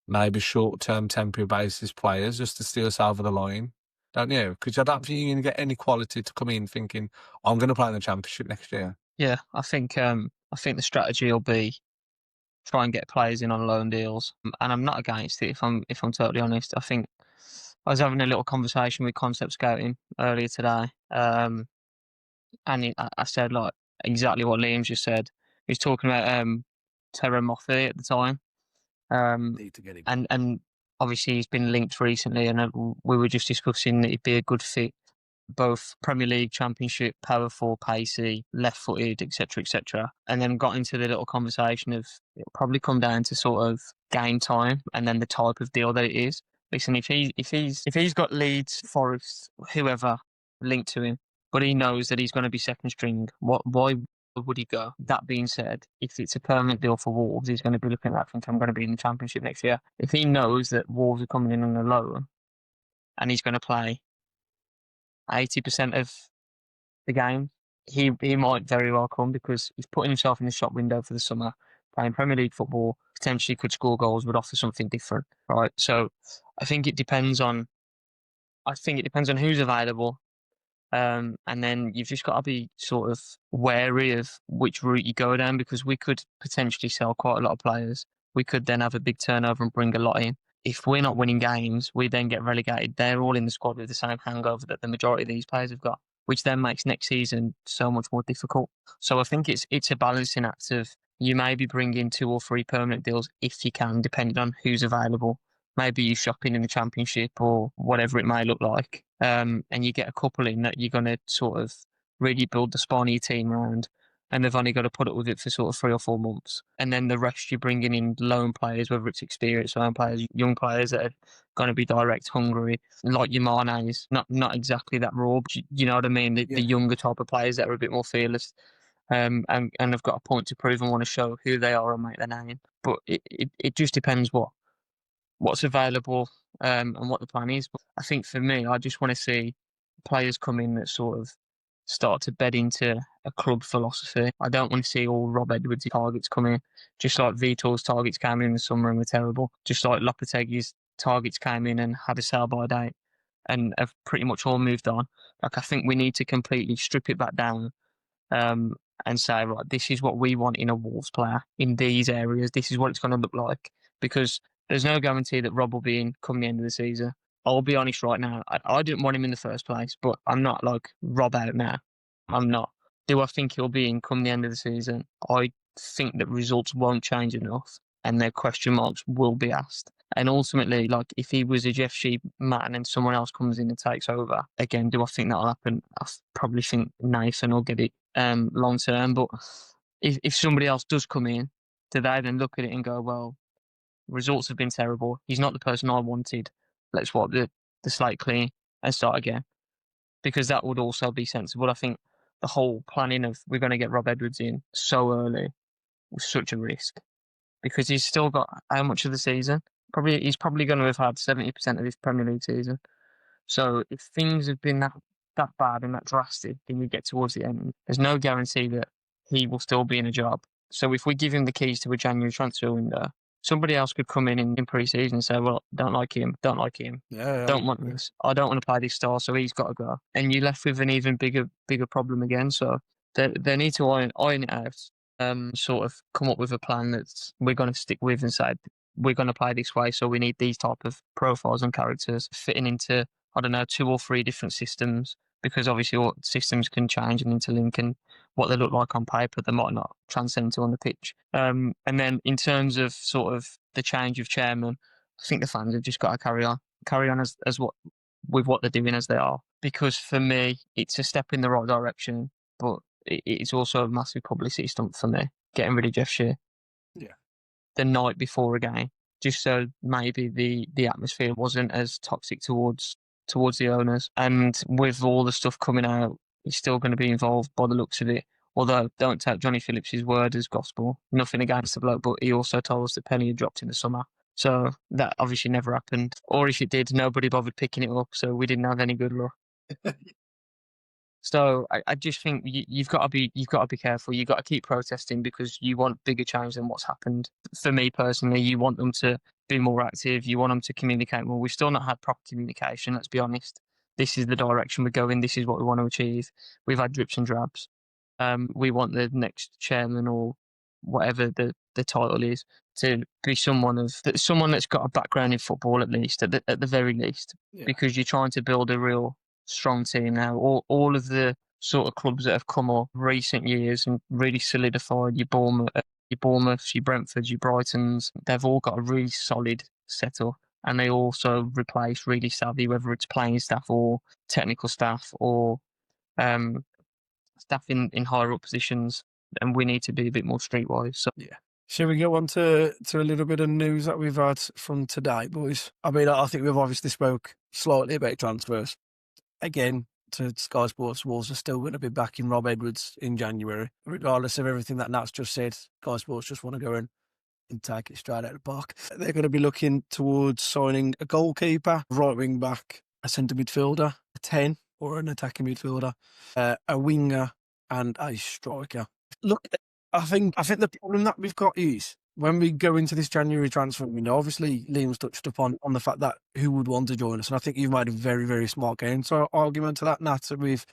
maybe short-term, temporary basis players just to steer us over the line, don't you? Because I don't think you're going to get any quality to come in thinking I'm going to play in the Championship next year. Yeah, I think the strategy will be try and get players in on loan deals, and I'm not against it. If I'm totally honest, I think I was having a little conversation with Concept Scouting earlier today, and I said like exactly what Liam just said. He was talking about Terra Moffat at the time, need to get him. and obviously he's been linked recently, and we were just discussing that he'd be a good fit, both Premier League, Championship, powerful, pacey, left-footed, etc., and then got into the little conversation of it'll probably come down to sort of game time and then the type of deal that it is. Listen, if he's got Leeds, Forest, whoever linked to him, but he knows that he's going to be second string, why would he go? That being said, if it's a permanent deal for Wolves, he's going to be looking at that thinking, I'm going to be in the Championship next year. If he knows that Wolves are coming in on a loan and he's going to play 80% of the game, he might very well come because he's putting himself in the shop window for the summer, playing Premier League football, potentially could score goals, would offer something different, right? So I think it depends on who's available. And then you've just got to be sort of wary of which route you go down, because we could potentially sell quite a lot of players. We could then have a big turnover and bring a lot in. If we're not winning games, we then get relegated. They're all in the squad with the same hangover that the majority of these players have got, which then makes next season so much more difficult. So I think it's a balancing act of you maybe bring in 2 or 3 permanent deals if you can, depending on who's available. Maybe you shopping in the Championship or whatever it may look like. And you get a couple in that you're going to sort of really build the spine of your team around, and they've only got to put up with it for sort of 3 or 4 months. And then the rest you're bringing in loan players, whether it's experienced loan players, young players that are going to be direct hungry, like your Mane's, not exactly that raw, but you know what I mean? The younger type of players that are a bit more fearless. And have got a point to prove and want to show who they are and make their name. But it just depends what's available and what the plan is. But I think for me, I just want to see players come in that sort of start to bed into a club philosophy. I don't want to see all Rob Edwards' targets come in, just like Vitor's targets came in the summer and were terrible, just like Lopetegui's targets came in and had a sell-by date and have pretty much all moved on. Like, I think we need to completely strip it back down and say, right, this is what we want in a Wolves player in these areas. This is what it's going to look like, because there's no guarantee that Rob will be in come the end of the season. I'll be honest right now. I didn't want him in the first place, but I'm not like Rob out now. I'm not. Do I think he'll be in come the end of the season? I think that results won't change enough and their question marks will be asked. And ultimately, like if he was a Jeff Sheep man and someone else comes in and takes over, again, do I think that'll happen? Probably think Nathan will get it long term. But if somebody else does come in, do they then look at it and go, well, results have been terrible. He's not the person I wanted. Let's wipe the slate clean and start again. Because that would also be sensible. I think the whole planning of we're going to get Rob Edwards in so early was such a risk because he's still got how much of the season? He's probably going to have had 70% of his Premier League season. So if things have been that bad and that drastic, and you get towards the end, there's no guarantee that he will still be in a job. So if we give him the keys to a January transfer window, somebody else could come in pre-season and say, well, don't like him, Yeah, don't want this. I don't want to play this star, so he's got to go. And you're left with an even bigger problem again. So they need to iron it out, sort of come up with a plan that we're going to stick with and say, we're going to play this way, so we need these type of profiles and characters fitting into, I don't know, 2 or 3 different systems, because obviously all systems can change and interlink, and what they look like on paper, they might not transcend to on the pitch. And then in terms of sort of the change of chairman, I think the fans have just got to carry on as what they're doing as they are. Because for me, it's a step in the right direction, but it's also a massive publicity stunt for me, getting rid of Jeff Shea. Yeah. The night before a game, just so maybe the atmosphere wasn't as toxic towards the owners. And with all the stuff coming out, he's still going to be involved by the looks of it. Although, don't take Johnny Phillips' word as gospel. Nothing against the bloke, but he also told us that Penny had dropped in the summer. So that obviously never happened. Or if it did, nobody bothered picking it up, so we didn't have any good luck. So I just think you've got to be careful. You've got to keep protesting because you want bigger change than what's happened. For me personally, you want them to be more active. You want them to communicate more. We've still not had proper communication. Let's be honest. This is the direction we're going. This is what we want to achieve. We've had drips and drabs. We want the next chairman or whatever the title is to be someone that's got a background in football at least, at the very least, because you're trying to build a real strong team now. All of the sort of clubs that have come up recent years and really solidified, your Bournemouths, your Brentfords, your Brightons, they've all got a really solid setup, and they also replace really savvy, whether it's playing staff or technical staff or staff in higher up positions, and we need to be a bit more streetwise. So yeah. Shall we go on to a little bit of news that we've had from today, boys? I mean, I think we've obviously spoke slightly about transfers. Again, to Sky Sports, Wolves are still going to be backing Rob Edwards in January. Regardless of everything that Nat's just said, Sky Sports just want to go in and take it straight out of the park. They're going to be looking towards signing a goalkeeper, right wing back, a centre midfielder, a 10 or an attacking midfielder, a winger and a striker. Look, I think the problem that we've got is when we go into this January transfer window, obviously Liam's touched upon the fact that who would want to join us, and I think you've made a very, very smart game. So argument to that, Nat, with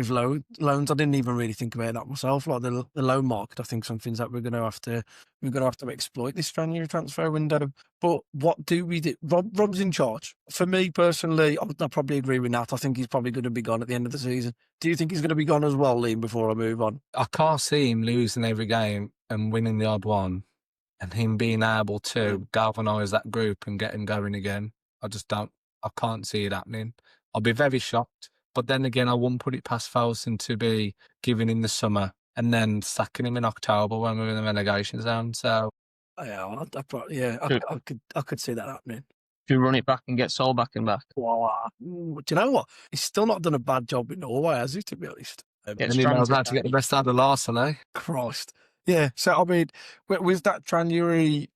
loans, I didn't even really think about that myself. Like the loan market, I think some things that we're going to have to exploit this January transfer window. But what do we do? Rob's in charge. For me personally, I probably agree with Nat. I think he's probably going to be gone at the end of the season. Do you think he's going to be gone as well, Liam? Before I move on, I can't see him losing every game and winning the odd one, and him being able to galvanise that group and get him going again. I can't see it happening. I'll be very shocked. But then again, I wouldn't put it past Felsen to be giving him the summer and then sacking him in October when we're in the relegation zone. So, I could see that happening. to run it back and get Sol back and back. Wow. Do you know what? He's still not done a bad job in Norway, has he, to be honest? Get and he knows stranded how to get the best out of Larson, eh? Christ. Yeah, so I mean, with that January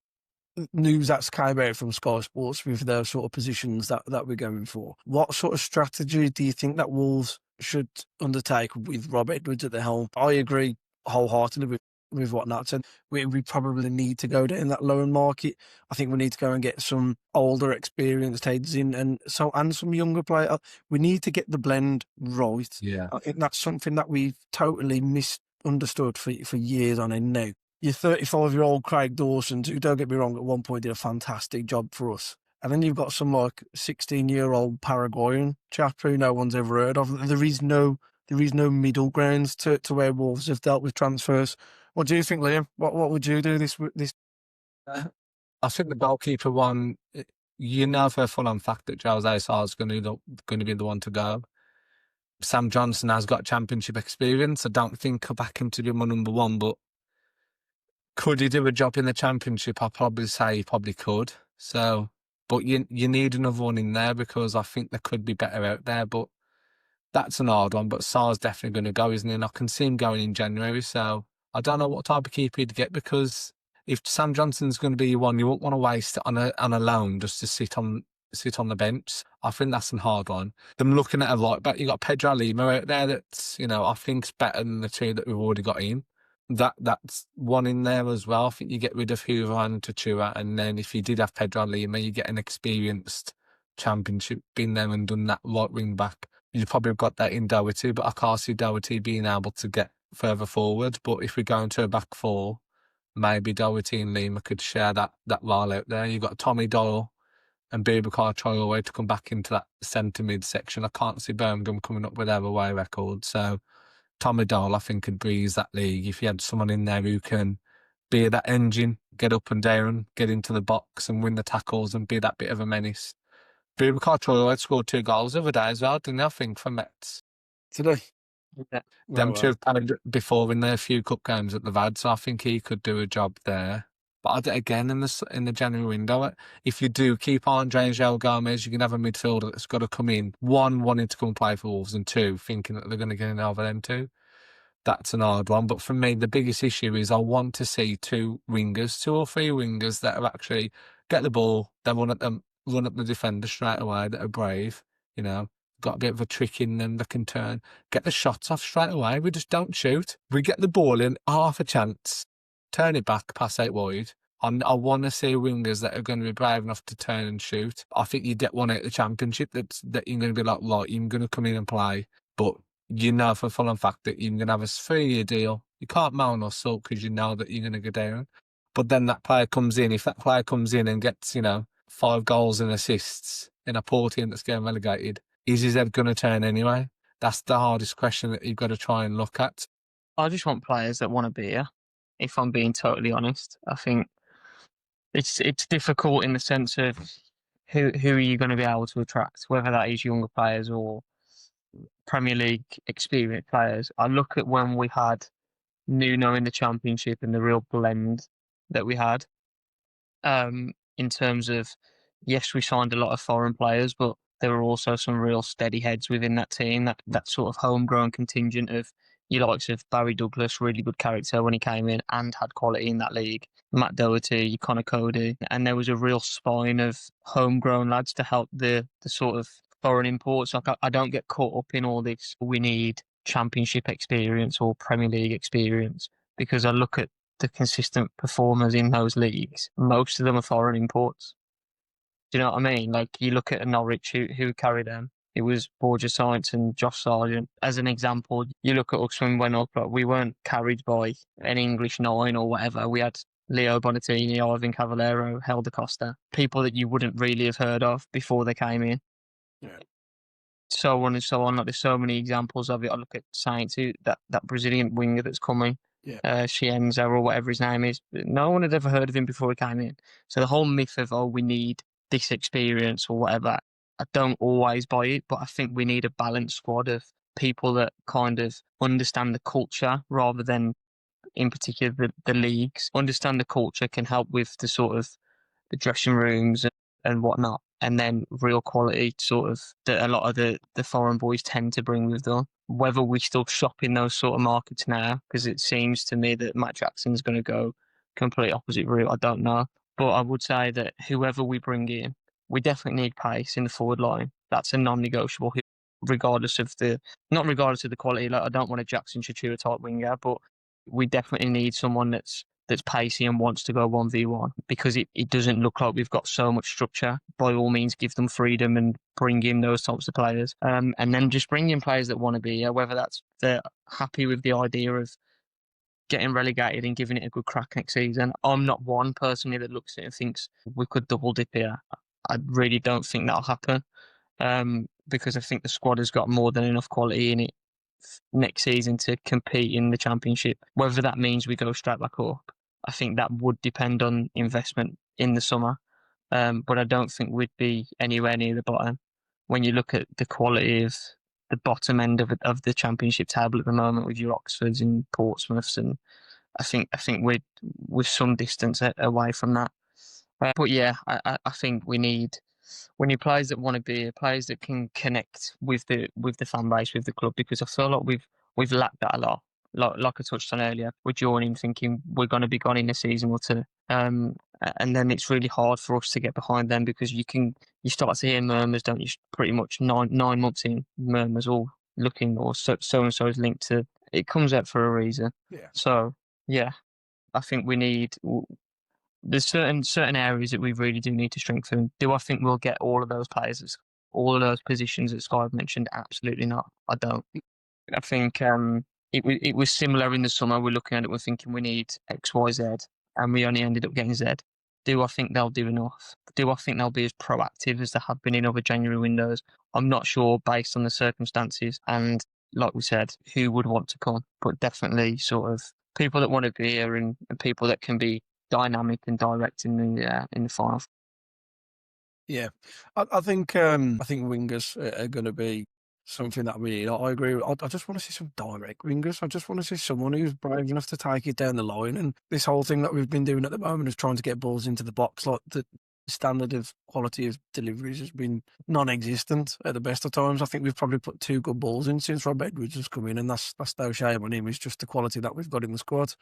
news that's came out from Sky Sports with those sort of positions that we're going for, what sort of strategy do you think that Wolves should undertake with Rob Edwards at the helm? I agree wholeheartedly with what Nat said. We probably need to go down that loan market. I think we need to go and get some older, experienced heads in and some younger players. We need to get the blend right. Yeah. I think that's something that we've totally misunderstood for years on end now. Your 35-year-old Craig Dawson, who, don't get me wrong, at one point did a fantastic job for us. And then you've got some like 16-year-old Paraguayan chap who no one's ever heard of. There is no middle grounds to where Wolves have dealt with transfers. What do you think, Liam? What would you do this? I think the goalkeeper one, you know for a full-on fact that Jose Sarr is going to be the one to go. Sam Johnson has got championship experience. I don't think I'll back him to be my number one, but could he do a job in the championship? I'll probably say he probably could. So, but you need another one in there because I think there could be better out there. But that's an hard one. But Sarr's definitely going to go, isn't he? And I can see him going in January. So I don't know what type of keeper he'd get because if Sam Johnson's going to be your one, you won't want to waste it on a loan just to sit on the bench. I think that's a hard one. Them looking at a right back, you got Pedro Lima out there that's, I think's better than the two that we've already got in. That's one in there as well. I think you get rid of Hoover and Tachua, and then if you did have Pedro Lima, you get an experienced championship, been there and done that right wing back. You probably have got that in Doherty, but I can't see Doherty being able to get further forward. But if we go into a back four, maybe Doherty and Lima could share that role out there. You've got Tommy Doyle and Boubacar Traoré to come back into that centre mid section. I can't see Birmingham coming up with their away record. So Tommy Doyle, I think, could breeze that league if you had someone in there who can be that engine, get up and down, get into the box and win the tackles and be that bit of a menace. Boubacar Traoré scored 2 goals the other day as well, didn't he? I think, for Mets. Today? Yeah. Them two have played before in their few cup games that they've had, so I think he could do a job there. But again, in the January window, if you do keep on Angel Gomez, you can have a midfielder that's got to come in. One, wanting to come and play for Wolves, and two, thinking that they're going to get in over them two. That's an hard one. But for me, the biggest issue is I want to see 2 or 3 wingers that are actually get the ball, then run at the defender straight away, that are brave, got a bit of a trick in them that can turn, get the shots off straight away. We just don't shoot. We get the ball in, half a chance, turn it back, pass out wide. I want to see wingers that are going to be brave enough to turn and shoot. I think you get one out of the championship that you're going to be like, right, you're going to come in and play, but for a full-on fact that you're going to have a 3-year deal. You can't moan or sulk because you know that you're going to go down. But then that player comes in. If that player comes in and gets, 5 goals and assists in a poor team that's getting relegated, is his head going to turn anyway? That's the hardest question that you've got to try and look at. I just want players that want to be here, if I'm being totally honest. I think it's difficult in the sense of who are you going to be able to attract, whether that is younger players or Premier League experienced players. I look at when we had Nuno in the Championship and the real blend that we had. In terms of, yes, we signed a lot of foreign players, but there were also some real steady heads within that team, that sort of homegrown contingent of your likes of Barry Douglas, really good character when he came in and had quality in that league, Matt Doherty, Connor Cody, and there was a real spine of homegrown lads to help the sort of foreign imports. Like I don't get caught up in all this, we need Championship experience or Premier League experience, because I look at the consistent performers in those leagues. Most of them are foreign imports. Do you know what I mean? Like you look at Norwich, who carry them. It was Borja Science and Josh Sargent. As an example, you look at us when we went up, like we weren't carried by an English 9 or whatever. We had Leo Bonatini, Ivan Cavallero, Helder Costa, people that you wouldn't really have heard of before they came in. Yeah. So on and so on. Like there's so many examples of it. I look at Saints, that Brazilian winger that's coming, Shienza or whatever his name is. No one had ever heard of him before he came in. So the whole myth of, we need this experience or whatever, I don't always buy it, but I think we need a balanced squad of people that kind of understand the culture rather than, in particular, the leagues. Understand the culture, can help with the sort of the dressing rooms and whatnot, and then real quality sort of that a lot of the foreign boys tend to bring with them. Whether we still shop in those sort of markets now, because it seems to me that Matt Jackson's going to go complete opposite route, I don't know. But I would say that whoever we bring in, we definitely need pace in the forward line. That's a non-negotiable, regardless of the quality. Like I don't want a Jackson Chachua type winger, but we definitely need someone that's pacey and wants to go 1v1, because it doesn't look like we've got so much structure. By all means, give them freedom and bring in those types of players. And then just bring in players that want to be here, whether that's they're happy with the idea of getting relegated and giving it a good crack next season. I'm not one personally that looks at it and thinks we could double dip here. I really don't think that'll happen. Because I think the squad has got more than enough quality in it next season to compete in the Championship. Whether that means we go straight back up, I think that would depend on investment in the summer. But I don't think we'd be anywhere near the bottom. When you look at the quality of the bottom end of the Championship table at the moment with your Oxfords and Portsmouths, and I think we're some distance away from that. But yeah, I think we need players that want to be here, players that can connect with the fan base, with the club, because I feel like we've lacked that a lot. Like I touched on earlier, we're joining thinking we're going to be gone in a season or two, and then it's really hard for us to get behind them because you start to hear murmurs, don't you? Pretty much 9 months in, murmurs all looking or so and so is linked to. It comes out for a reason. Yeah. So yeah, I think we need. There's certain areas that we really do need to strengthen. Do I think we'll get all of those players, all of those positions that Sky mentioned? Absolutely not. I don't. I think it was similar in the summer. We're looking at it, we're thinking we need X, Y, Z, and we only ended up getting Z. Do I think they'll do enough? Do I think they'll be as proactive as they have been in other January windows? I'm not sure based on the circumstances. And like we said, who would want to come? But definitely sort of people that want to be here and people that can be dynamic and direct in the final. Yeah, I think wingers are going to be something that we need. I agree. I just want to see some direct wingers. I just want to see someone who's brave enough to take it down the line. And this whole thing that we've been doing at the moment is trying to get balls into the box. Like the standard of quality of deliveries has been non-existent at the best of times. I think we've probably put 2 good balls in since Rob Edwards has come in, and that's no shame on him. It's just the quality that we've got in the squad.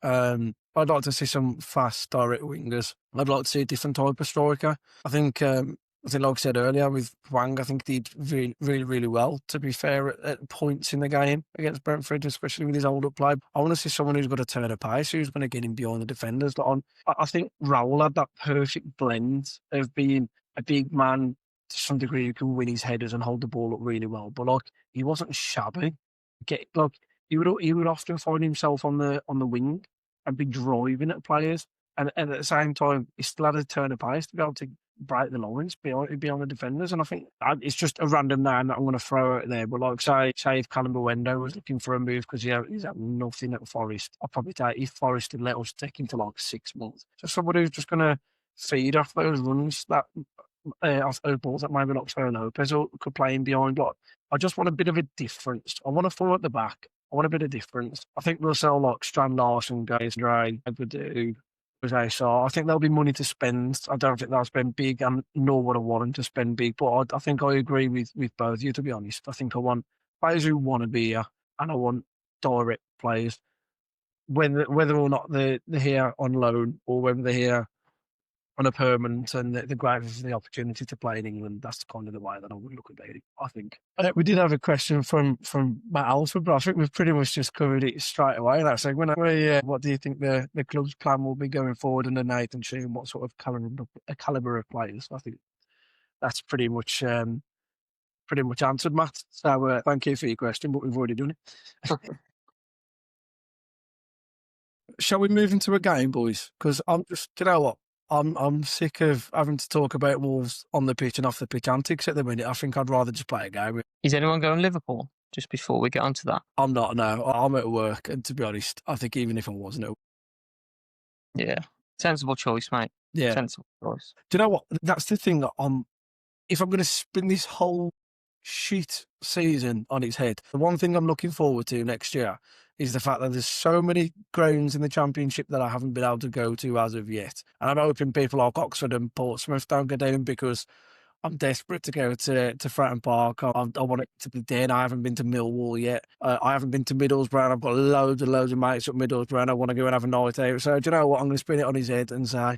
I'd like to see some fast, direct wingers. I'd like to see a different type of striker. I think, like I said earlier with Wang, I think he did really, really, really well, to be fair, at points in the game against Brentford, especially with his hold-up play. I want to see someone who's got a turn of pace, who's going to get him behind the defenders. I think Raul had that perfect blend of being a big man to some degree who can win his headers and hold the ball up really well, but he wasn't shabby. He would often find himself on the wing and be driving at players, and at the same time, he still had a turn of pace to be able to break the lines beyond the defenders. And I think it's just a random name that I'm going to throw out there. But like say if Callum Buendo was looking for a move because he's had nothing at Forest, I'd probably take if Forest had let us take him for like 6 months. So somebody who's just going to feed off those runs that. Off those balls that maybe Oxford Lopez could play in behind. But I just want a bit of a difference. I want to fall at the back. I want a bit of difference. I think we'll sell like Strand Larson, Gaze Gray, Edward Jose Sarr. I think there'll be money to spend. I don't think they'll spend big, and nor would I want them to spend big. But I think I agree with both of you, to be honest. I think I want players who want to be here, and I want direct players. Whether or not they're here on loan or whether they're here on a permanent, and the grateful for the opportunity to play in England. That's kind of the way that I would look at it, I think. We did have a question from Matt Alford, but I think we've pretty much just covered it straight away. That's like, what do you think the club's plan will be going forward under Nathan Sheehan? What sort of caliber of players? I think that's pretty much answered, Matt. So thank you for your question, but we've already done it. Shall we move into a game, boys? Because I'm just, you know what? I'm sick of having to talk about Wolves on the pitch and off the pitch antics at the minute. I think I'd rather just play a game. Is anyone going Liverpool? Just before we get onto that. I'm not, no. I'm at work, and to be honest, I think even if I wasn't, yeah, sensible choice, mate. Yeah, sensible choice. Do you know what? That's the thing that if I'm going to spin this whole shit season on its head, the one thing I'm looking forward to next year is the fact that there's so many grounds in the Championship that I haven't been able to go to as of yet. And I'm hoping people like Oxford and Portsmouth don't go down, because I'm desperate to go to Fratton Park. I want it to be there. I haven't been to Millwall yet. I haven't been to Middlesbrough, and I've got loads of mates at Middlesbrough, and I want to go and have a night out. So do you know what? I'm going to spin it on his head and say,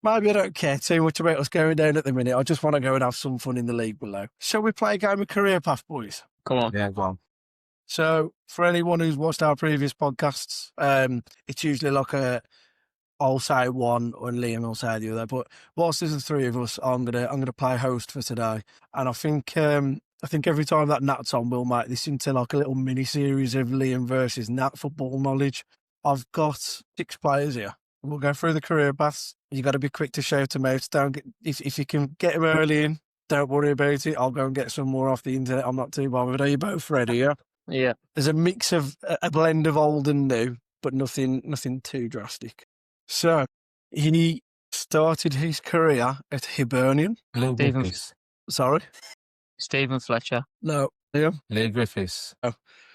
maybe I don't care too much about us going down at the minute. I just want to go and have some fun in the league below. Shall we play a game of Career Path, boys? Come on. Yeah, go on. So, for anyone who's watched our previous podcasts, it's usually like I'll say one and Liam will say the other. But whilst there's the three of us, I'm gonna play host for today. And I think every time that Nat's on, we'll make this into like a little mini series of Liam versus Nat football knowledge. I've got 6 players here. We'll go through the career paths. You got to be quick to shout them out. Don't get, if you can get them early in, don't worry about it. I'll go and get some more off the internet. I'm not too bothered. Are you both ready? Yeah. Yeah. There's a mix of a blend of old and new, but nothing too drastic. So he started his career at Hibernian. Lee Stephen- Griffiths. Sorry, Stephen Fletcher. no, Liam. Lee Griffiths.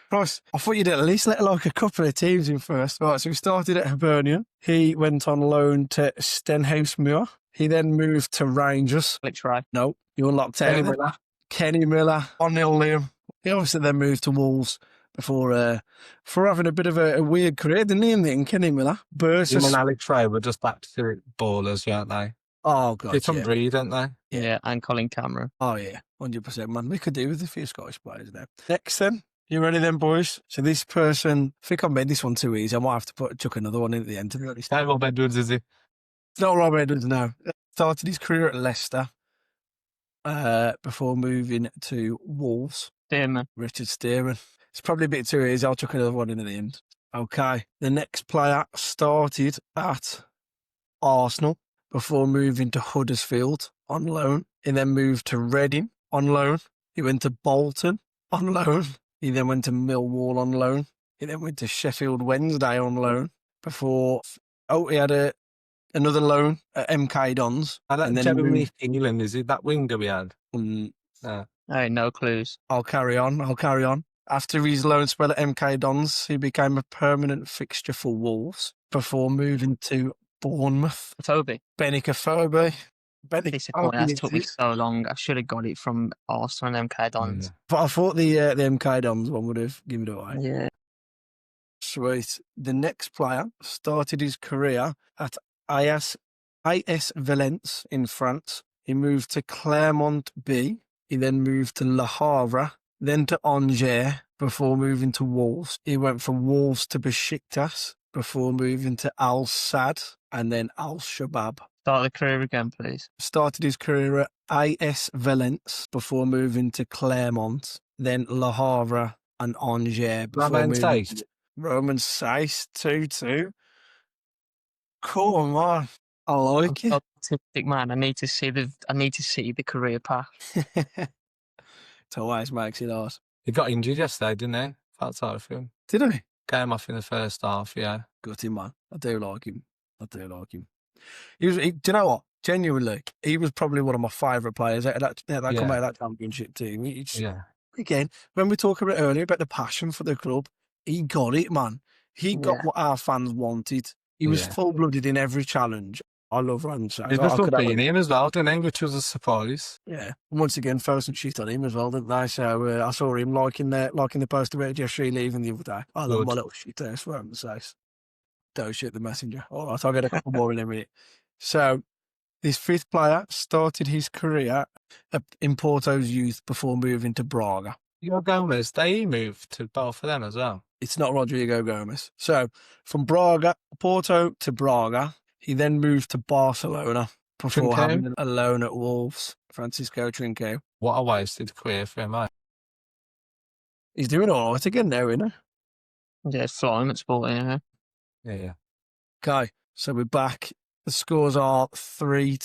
Christ, I thought you'd at least let like a couple of teams in first. Right, so he started at Hibernian. He went on loan to Stenhousemuir. He then moved to Rangers. Alex Ray. No, you unlocked Kenny out. Miller. Kenny Miller. 1-0 Liam. He obviously then moved to Wolves before for having a bit of a weird career, didn't he? In the end, Kenny Miller. Him Bursus. and Alex Ray were just back to ballers, weren't they? Oh, God. Different Yeah. breed, aren't they? Yeah. Yeah. And Colin Cameron. Oh, yeah. 100%, man. We could do with a few Scottish players now. Next, then. You ready then, boys? So this person, I think I made this one too easy. I might have to chuck another one in at the end, to be honest. Rob Edwards, is he? It's not Rob Edwards, no. Started his career at Leicester before moving to Wolves. Dearman. Richard Stearman. It's probably a bit too easy. I'll chuck another one in at the end. Okay. The next player started at Arsenal before moving to Huddersfield on loan. He then moved to Reading on loan. He went to Bolton on loan. He then went to Millwall on loan. He then went to Sheffield Wednesday on loan before... he had another loan at MK Dons. And then Jeremy moved- England, is it that winger we had? Hey, no clues. I'll carry on. After his loan spell at MK Dons, he became a permanent fixture for Wolves before moving to Bournemouth. Toby. Benica Phoebe. Disappointing. That took me so long. I should have got it from Arsenal and MK Dons. I thought the MK Dons one would have given it away. Yeah. Sweet. The next player started his career at AS Valence in France. He moved to Clermont B. He then moved to Le Havre, then to Angers before moving to Wolves. He went from Wolves to Besiktas before moving to Al Sadd and then Al Shabab. Start the career again, please. Started his career at AS Valence before moving to Clermont, then Le Havre and Angers. Romain Saïs. Roman Saïs, 2-2. Come on. I like it. Autistic man. I need to see the career path. It always makes it hard. He got injured yesterday, didn't he? Felt sorry for him. Did I? Came off in the first half, yeah. Got him, man. I do like him. Do you know what? Genuinely, he was probably one of my favourite players out of that come out of that championship team. Yeah. Again, when we talked about earlier about the passion for the club, he got it, man. He got what our fans wanted. He was full-blooded in every challenge. I love Ramsey. He just loved being him as well, didn't he? Which was a surprise. Yeah. And once again, throw some shit on him as well, didn't they? So I saw him liking the post about SHI leaving the other day. I love my little shit there, swear on the face. Don't shit the messenger. All right, I'll get a couple more in a minute. So this fifth player started his career in Porto's youth before moving to Braga. Your Gomez, they moved to both of them as well. It's not Rodrigo Gomez. So from Porto to Braga, he then moved to Barcelona before having a loan at Wolves. Francisco Trinco. What a wasted career for him, eh? He's doing all right again now, isn't he? Yeah, it's flying at Sporting. Yeah. Yeah. Okay, so we're back. The scores are 3-2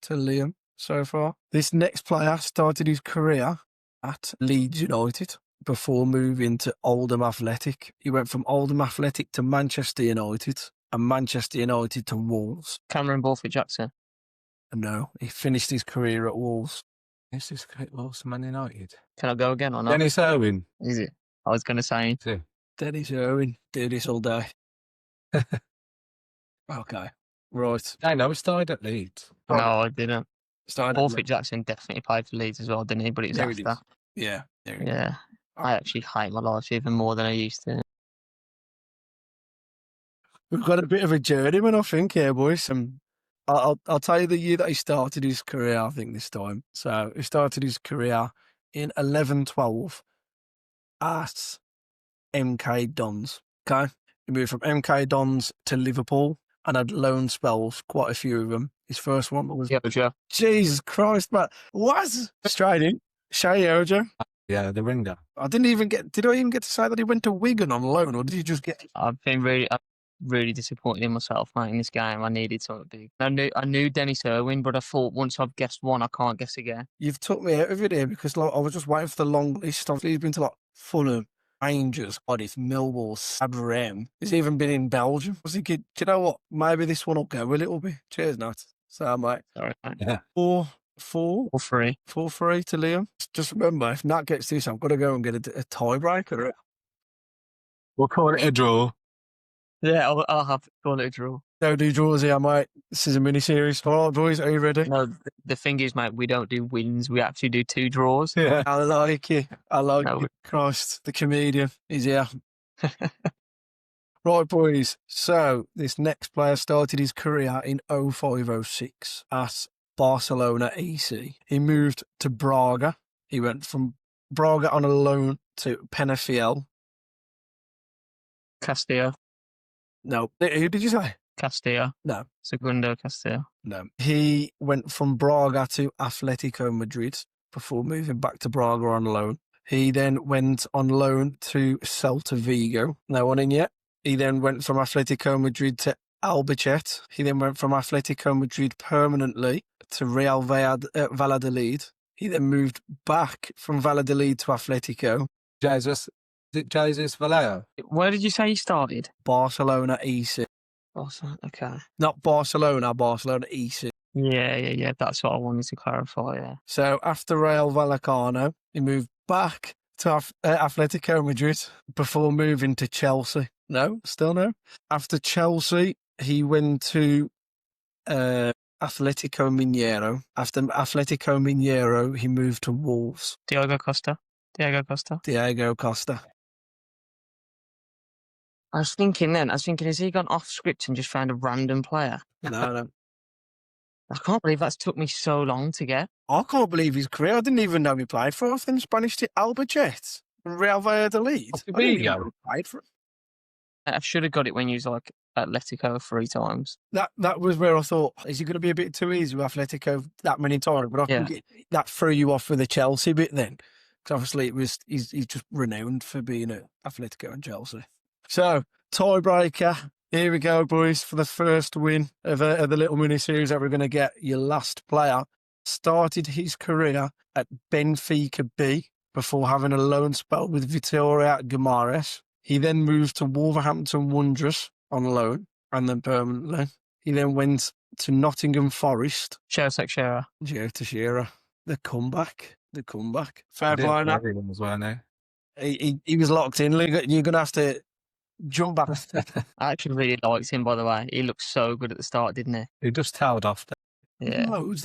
to Liam so far. This next player started his career at Leeds United before moving to Oldham Athletic. He went from Oldham Athletic to Manchester United and Manchester United to Wolves. Cameron Borthwick-Jackson. No, he finished his career at Wolves. Is this great Wolves Man United? Can I go again or not? Dennis Irwin. Is it? I was going to say. Dennis Irwin. Do this all day. Okay, right. I know, he started at Leeds. No, I didn't. Started Borthwick-Jackson definitely played for Leeds as well, didn't he? But it was There it after. is. Yeah. There it is. Yeah. I actually hate my life even more than I used to. We've got a bit of a journeyman, I think, here, boys. I'll tell you the year that he started his career, I think, this time. So he started his career in 11-12 at MK Dons. Okay? He moved from MK Dons to Liverpool and had loan spells, quite a few of them. His first one was... Jojo. Jesus Christ, man. What? Straight in. Shea Ojo. Yeah, the ringer. Did I even get to say that he went to Wigan on loan, or did he just get... I've been really really disappointed in myself, mate, in this game. I needed something big. I knew Dennis Irwin, but I thought once I've guessed one, I can't guess again. You've took me out of it here because like, I was just waiting for the long list. Obviously, he's been to like Fulham, Rangers, Cardiff, Millwall, Sabrem. He's even been in Belgium. I was thinking, do you know what? Maybe this one will go a little bit. Cheers, Nat. So, mate. Sorry, mate. Yeah. 4-4. All free. 4-3 to Liam. Just remember, if Nat gets this, I'm going to go and get a tiebreaker. We'll call it a draw. Yeah, I'll have to call it a draw. Don't do draws here, mate. This is a mini series. All right, boys, are you ready? No, the thing is, mate, we don't do wins. We actually do 2 draws. Yeah. I like you. I like No, you. Christ, the comedian is here. Right, boys. So this next player started his career in 05-06 at Barcelona EC. He moved to Braga. He went from Braga on a loan to Penafiel. Castillo. No, who did you say? Castillo. No. Segundo Castillo. No. He went from Braga to Atletico Madrid before moving back to Braga on loan. He then went on loan to Celta Vigo. No one in yet. He then went from Atletico Madrid to Albacete. He then went from Atletico Madrid permanently to Real Valladolid. He then moved back from Valladolid to Atletico. Jesus. Is it Jesus Vallejo? Where did you say you started? Barcelona EC. Awesome. Okay. Not Barcelona, Barcelona EC. Yeah. That's what I wanted to clarify. Yeah. So after Real Vallecano, he moved back to Atletico Madrid before moving to Chelsea. No, still no. After Chelsea, he went to Atletico Mineiro. After Atletico Mineiro, he moved to Wolves. Diego Costa. Diego Costa. I was thinking, has he gone off script and just found a random player? No. I can't believe that's took me so long to get. I can't believe his career. I didn't even know he played for us in Spanish to Albacete and Real Valladolid. I didn't even know he played for him. I should have got it when you was like Atletico 3 times. That was where I thought, is he going to be a bit too easy with Atletico that many times? But I think that threw you off for the Chelsea bit then. Because obviously he's just renowned for being at Atletico and Chelsea. So, tiebreaker. Here we go, boys, for the first win of the little mini-series that we're going to get. Your last player started his career at Benfica B before having a loan spell with Vitória Guimarães. He then moved to Wolverhampton Wanderers on loan and then permanently. He then went to Nottingham Forest. Joseph Shearer. Joe Teixeira. The comeback. Fair play now. Everyone was well now. He was locked in. You're going to have to jump back. I actually really liked him, by the way. He looked so good at the start, didn't he? He just tailed off there. Yeah. No, it's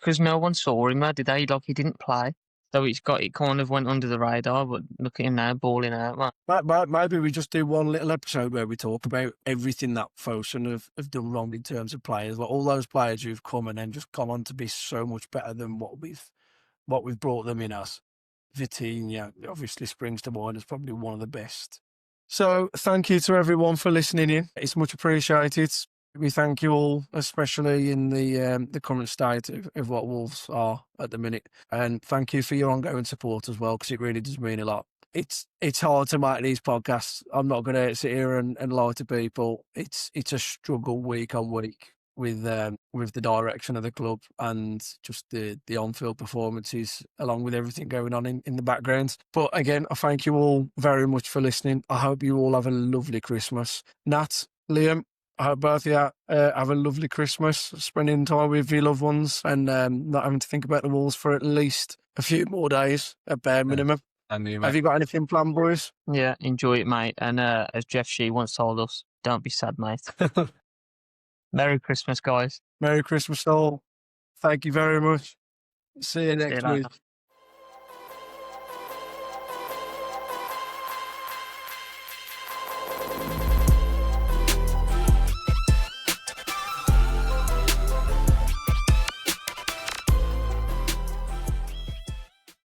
because no one saw him, did they? Like, he didn't play. So it kind of went under the radar, but look at him now, balling out, man. Maybe we just do one little episode where we talk about everything that Fosun have done wrong in terms of players. Like all those players who've come and then just gone on to be so much better than what we've brought them in as. Vitinha obviously springs to mind as probably one of the best. So thank you to everyone for listening in. It's much appreciated. We thank you all, especially in the current state of what Wolves are at the minute. And thank you for your ongoing support as well, because it really does mean a lot. It's hard to make these podcasts. I'm not going to sit here and lie to people. It's a struggle week on week with the direction of the club and just the on-field performances, along with everything going on in the background. But again, I thank you all very much for listening. I hope you all have a lovely Christmas. Nat, Liam, I hope both of you have a lovely Christmas, spending time with your loved ones and not having to think about the Wolves for at least a few more days, at bare minimum. And you, Have you got anything planned, boys? Yeah, enjoy it, mate. And as Jeff SHI once told us, don't be sad, mate. Merry Christmas, guys. Merry Christmas all. Thank you very much. See you next week.